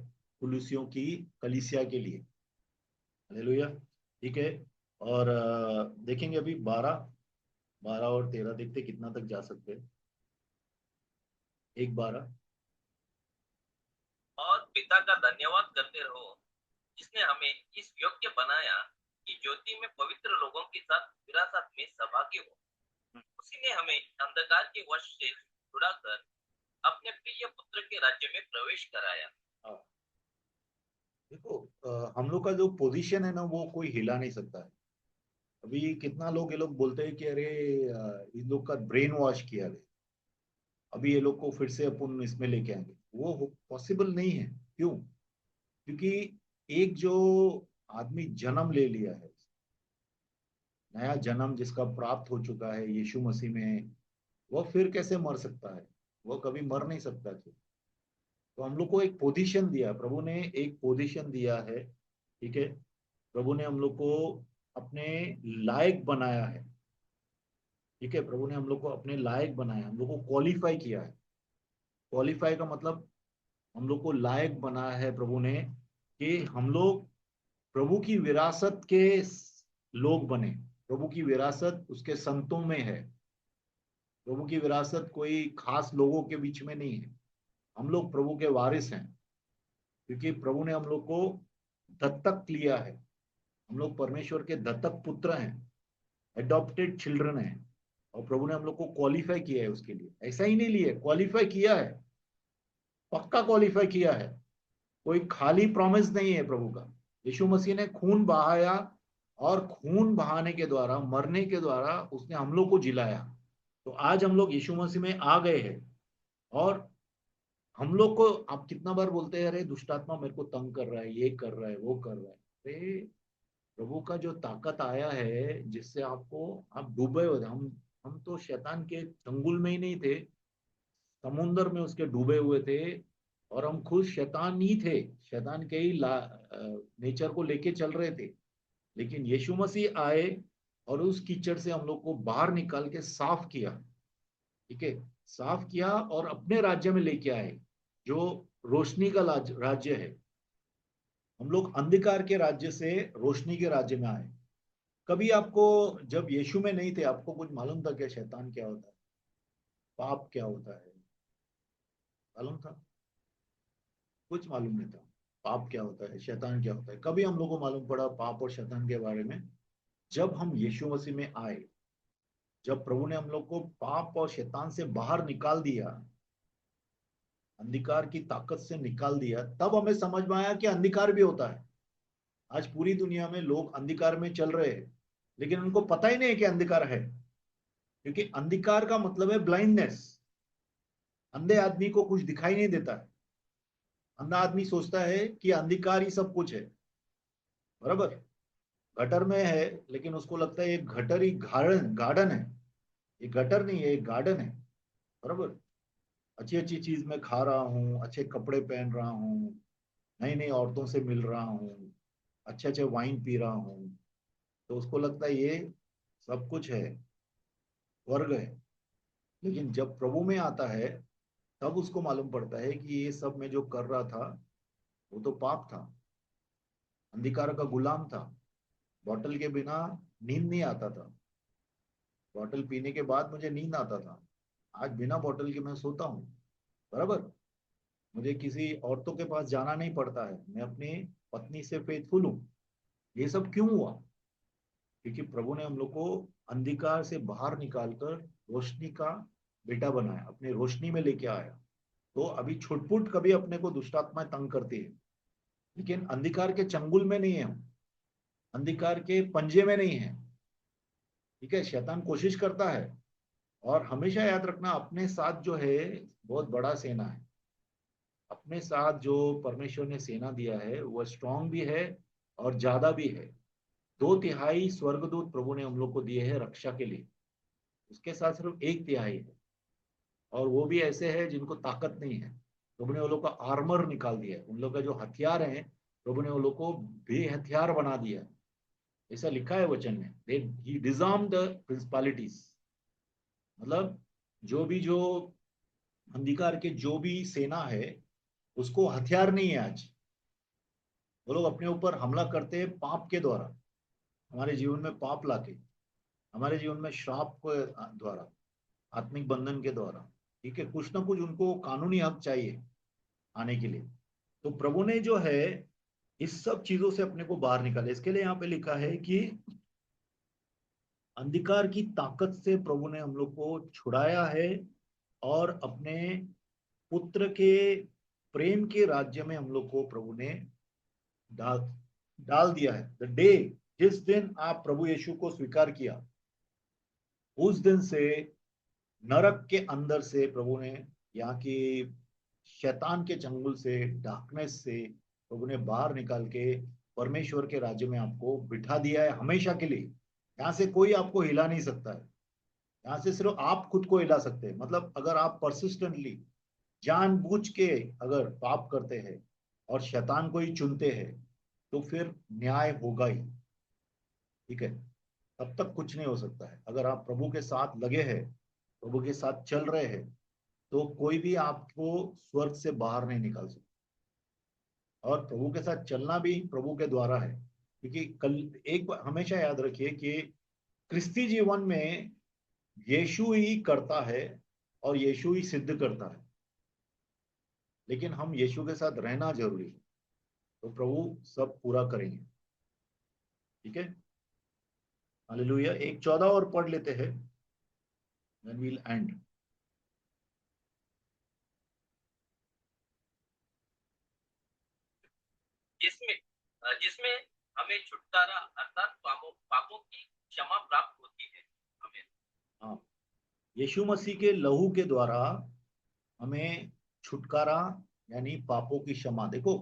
कुलुसियों की कलीसिया के लिए। हालेलुया। ठीक है, और देखेंगे अभी 12 और 13 देखते कितना तक जा सकते हैं। 1:12। और पिता का धन्यवाद करते रहो, जिसने हमें इस योग्य बनाया कि ज्योति में पवित्र लोगों के साथ विरासत में सहभागी हो। उसी ने हमें अंधकार के वश से छुड़ाकर अपने प्रिय पुत्र के राज्य में प्रवेश कराया। हाँ, देखो, हम लोग का जो पोजीशन है ना वो कोई हिला नहीं सकता है। अभी कितना लोग, ये लोग बोलते हैं कि अरे इन लोग का ब्रेन वॉश किया गया, अभी ये लोग को फिर से अपन इसमें लेके आएंगे। वो पॉसिबल नहीं है। क्यों? क्योंकि एक जो आदमी जन्म ले लिया है, नया जन्म जिसका प्राप्त हो चुका है यीशु मसीह में, वो फिर कैसे मर सकता है? वो कभी मर नहीं सकता। क्यों? तो हम लोग को एक पोजीशन दिया, प्रभु ने एक पोजीशन दिया है। ठीक है, प्रभु ने हम लोग को अपने लायक बनाया है। ठीक है, प्रभु ने हम लोग को अपने लायक बनाया, हम लोग को क्वालिफाई किया है। क्वालिफाई का मतलब हम लोग को लायक बनाया है प्रभु ने, कि हम लोग प्रभु की विरासत के लोग बने। प्रभु की विरासत उसके संतों में है। प्रभु की विरासत कोई खास लोगों के बीच में नहीं है। हम लोग प्रभु के वारिस हैं, क्योंकि प्रभु ने हम लोग को दत्तक लिया है। हम लोग परमेश्वर के दत्तक पुत्र हैं, एडॉप्टेड चिल्ड्रन हैं। और प्रभु ने हम लोग को क्वालिफाई किया है उसके लिए। ऐसा ही नहीं लिया, क्वालिफाई किया है, पक्का क्वालिफाई किया है। कोई खाली प्रॉमिस नहीं है प्रभु का। यीशु मसीह ने खून बहाया और खून बहाने के द्वारा, मरने के द्वारा उसने हम लोग को जिलाया। तो आज हम लोग यीशु मसीह में आ गए हैं। और हम लोग को, आप कितना बार बोलते हैं अरे दुष्टात्मा मेरे को तंग कर रहा है, ये कर रहा है, वो कर रहा है। अरे प्रभु का जो ताकत आया है जिससे आपको, आप डूबे हुए थे, हम तो शैतान के चंगुल में ही नहीं थे, समुन्द्र में उसके डूबे हुए थे। और हम खुद शैतान ही थे, शैतान के ही नेचर को लेके चल रहे थे। लेकिन यीशु मसीह आए और उस कीचड़ से हम लोग को बाहर निकाल के साफ किया। ठीक है, साफ किया और अपने राज्य में लेके आए, जो रोशनी का राज्य है। हम लोग अंधकार के राज्य से रोशनी के राज्य में आए। कभी आपको, जब यीशु में नहीं थे, आपको कुछ मालूम था क्या शैतान क्या होता है, पाप क्या होता है? मालूम था? कुछ मालूम नहीं था। पाप क्या होता है, शैतान क्या होता है, कभी हम लोग को मालूम पड़ा पाप और शैतान के बारे में? जब हम यीशु मसीह में आए, जब प्रभु ने हम लोग को पाप और शैतान से बाहर निकाल दिया, अंधकार की ताकत से निकाल दिया, तब हमें समझ में आया कि अंधकार भी होता है। आज पूरी दुनिया में लोग अंधकार में चल रहे हैं, लेकिन उनको पता ही नहीं है कि अंधकार है। क्योंकि अंधकार का मतलब है ब्लाइंडनेस। अंधे आदमी को कुछ दिखाई नहीं देता है। अंधा आदमी सोचता है कि अंधकार ही सब कुछ है। बराबर, गटर में है, लेकिन उसको लगता है ये गटर ही गार्डन गार्डन है। ये गटर नहीं है, ये गार्डन है। बराबर, अच्छी अच्छी चीज मैं खा रहा हूँ, अच्छे कपड़े पहन रहा हूँ, नई नई औरतों से मिल रहा हूँ, अच्छे अच्छे वाइन पी रहा हूँ, तो उसको लगता है ये सब कुछ है, स्वर्ग है। लेकिन जब प्रभु में आता है, तब उसको मालूम पड़ता है कि ये सब मैं जो कर रहा था वो तो पाप था, अंधकार का गुलाम था। बॉटल के बिना नींद नहीं आता था, बॉटल पीने के बाद मुझे नींद आता था। आज बिना बॉटल के मैं सोता हूँ। बराबर, मुझे किसी औरतों के पास जाना नहीं पड़ता है, मैं अपनी पत्नी से फेथफुल हूँ। ये सब क्यों हुआ? क्योंकि प्रभु ने हम लोग को अंधकार से बाहर निकालकर रोशनी का बेटा बनाया, अपने रोशनी में लेके आया। तो अभी छुटपुट कभी अपने को दुष्टात्माएं तंग करती है, लेकिन अंधकार के चंगुल में नहीं है हम, अंधकार के पंजे में नहीं है। ठीक है, शैतान कोशिश करता है। और हमेशा याद रखना, अपने साथ जो है बहुत बड़ा सेना है। अपने साथ जो परमेश्वर ने सेना दिया है वह स्ट्रांग भी है और ज्यादा भी है। 2/3 स्वर्गदूत प्रभु ने हम लोग को दिए हैं रक्षा के लिए, उसके साथ सिर्फ 1/3 है, और वो भी ऐसे है जिनको ताकत नहीं है। प्रभु ने वो लोग का आर्मर निकाल दिया है, उन लोग का जो हथियार है प्रभु ने वो लोग को बेहथियार बना दिया है। ऐसा लिखा है वचन में, ही डिजार्म द प्रिंसिपालिटीज। मतलब जो अंधकार के जो भी सेना है, उसको हथियार नहीं है आज। वो लोग अपने ऊपर हमला करते हैं पाप के द्वारा, हमारे जीवन में पाप लाके, हमारे जीवन में श्राप को द्वारा, आत्मिक बंधन के द्वारा। ठीक है, कुछ ना कुछ उनको कानूनी हक चाहिए आने के लिए। तो प्रभु ने जो है इस सब चीजों से अपने को बाहर निकाले। इसके लिए यहाँ पे लिखा है कि अंधकार की ताकत से प्रभु ने हम लोग को छुड़ाया है और अपने पुत्र के प्रेम के राज्य में हम लोग को प्रभु ने डाल डाल दिया है। द डे, जिस दिन आप प्रभु यीशु को स्वीकार किया, उस दिन से नरक के अंदर से प्रभु ने, यहाँ की शैतान के चंगुल से, डार्कनेस से प्रभु ने बाहर निकाल के परमेश्वर के राज्य में आपको बिठा दिया है हमेशा के लिए। यहाँ से कोई आपको हिला नहीं सकता है। यहाँ से सिर्फ आप खुद को हिला सकते हैं। मतलब अगर आप परसिस्टेंटली, जानबूझ के अगर पाप करते हैं और शैतान को ही चुनते हैं, तो फिर न्याय होगा ही। ठीक है, तब तक कुछ नहीं हो सकता है। अगर आप प्रभु के साथ लगे हैं, प्रभु के साथ चल रहे हैं, तो कोई भी आपको स्वर्ग से बाहर नहीं निकाल सकता। और प्रभु के साथ चलना भी प्रभु के द्वारा है। क्योंकि कल एक बार हमेशा याद रखिए कि क्रिस्ती जीवन में यीशु ही करता है और यीशु ही सिद्ध करता है, लेकिन हम यीशु के साथ रहना जरूरी है, तो प्रभु सब पूरा करेंगे। ठीक है, हालेलुया। 1:14 और पढ़ लेते हैं, then we'll end। जिसमें जिसमें हमें छुटकारा अर्थात पापों की क्षमा प्राप्त होती है। हमें हाँ, यीशु मसीह के लहू के द्वारा हमें छुटकारा, यानी पापों की क्षमा। देखो,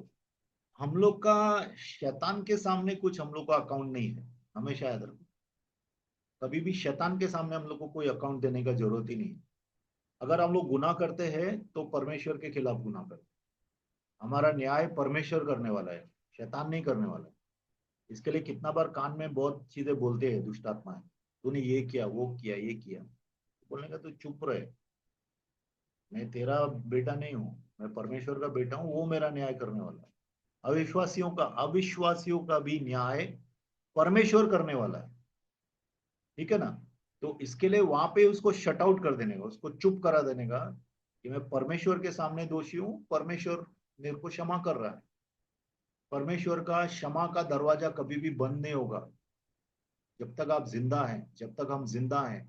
हम लोग का शैतान के सामने कुछ हम लोग का अकाउंट नहीं है, हमेशा याद रखो। कभी भी शैतान के सामने हम लोग को कोई अकाउंट देने का जरूरत ही नहीं है। अगर हम लोग गुनाह करते हैं तो परमेश्वर के खिलाफ गुनाह करते हैं। हमारा न्याय परमेश्वर करने वाला है, शैतान नहीं करने वाला है। इसके लिए कितना बार कान में बहुत चीजें बोलते हैं दुष्ट आत्माएं, तूने ये किया, वो किया, ये किया। बोलने का तू चुप रहे, मैं तेरा बेटा नहीं हूँ, मैं परमेश्वर का बेटा हूँ, वो मेरा न्याय करने वाला है। अविश्वासियों का भी न्याय परमेश्वर करने वाला है, ठीक है ना। तो इसके लिए वहां पे उसको शट आउट कर देने का, उसको चुप करा देने का कि मैं परमेश्वर के सामने दोषी हूँ, परमेश्वर मेरे को क्षमा कर रहा है। परमेश्वर का क्षमा का दरवाजा कभी भी बंद नहीं होगा। जब तक आप जिंदा हैं, जब तक हम जिंदा हैं,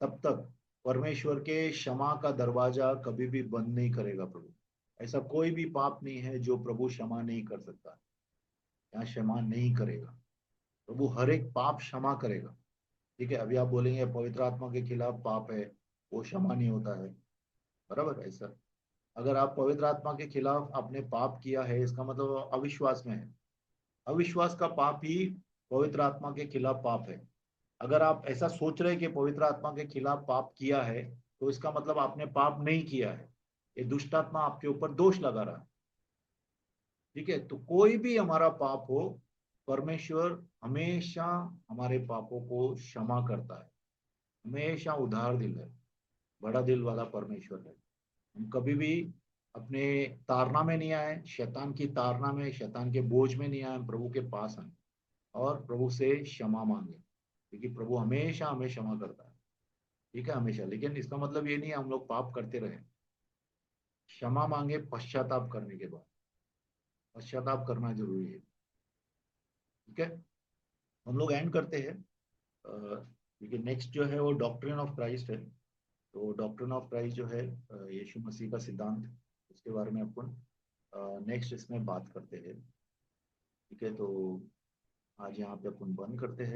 तब तक परमेश्वर के क्षमा का दरवाजा कभी भी बंद नहीं करेगा प्रभु। ऐसा कोई भी पाप नहीं है जो प्रभु क्षमा नहीं कर सकता, या क्षमा नहीं करेगा। प्रभु हर एक पाप क्षमा करेगा, ठीक है। अभी आप बोलेंगे पवित्र आत्मा के खिलाफ पाप है, वो क्षमा नहीं होता है, बराबर है ऐसा। अगर आप पवित्र आत्मा के खिलाफ आपने पाप किया है, इसका मतलब आप अविश्वास में है। अविश्वास का पाप ही पवित्र आत्मा के खिलाफ पाप है। अगर आप ऐसा सोच रहे हैं कि पवित्र आत्मा के खिलाफ पाप किया है, तो इसका मतलब आपने पाप नहीं किया है, ये दुष्ट आत्मा आपके ऊपर दोष लगा रहा है, ठीक है। तो कोई भी हमारा पाप हो, परमेश्वर हमेशा हमारे पापों को क्षमा करता है, हमेशा उदार दिल है, बड़ा दिल वाला परमेश्वर है। हम कभी भी अपने ताड़ना में नहीं आए, शैतान की ताड़ना में, शैतान के बोझ में नहीं आए, हम प्रभु के पास आए और प्रभु से क्षमा मांगे, क्योंकि प्रभु हमेशा हमें क्षमा करता है, ठीक है, हमेशा। लेकिन इसका मतलब ये नहीं है हम लोग पाप करते रहे। क्षमा मांगे पश्चाताप करने के बाद, पश्चाताप करना जरूरी है, ठीक है। हम लोग एंड करते हैं, क्योंकि नेक्स्ट जो है वो डॉक्ट्रिन ऑफ क्राइस्ट है। तो डॉक्ट्रिन ऑफ क्राइस्ट जो है यीशु मसीह का सिद्धांत, उसके बारे में अपन नेक्स्ट इसमें बात करते हैं, ठीक है। तो आज यहाँ पे अपन बंद करते हैं।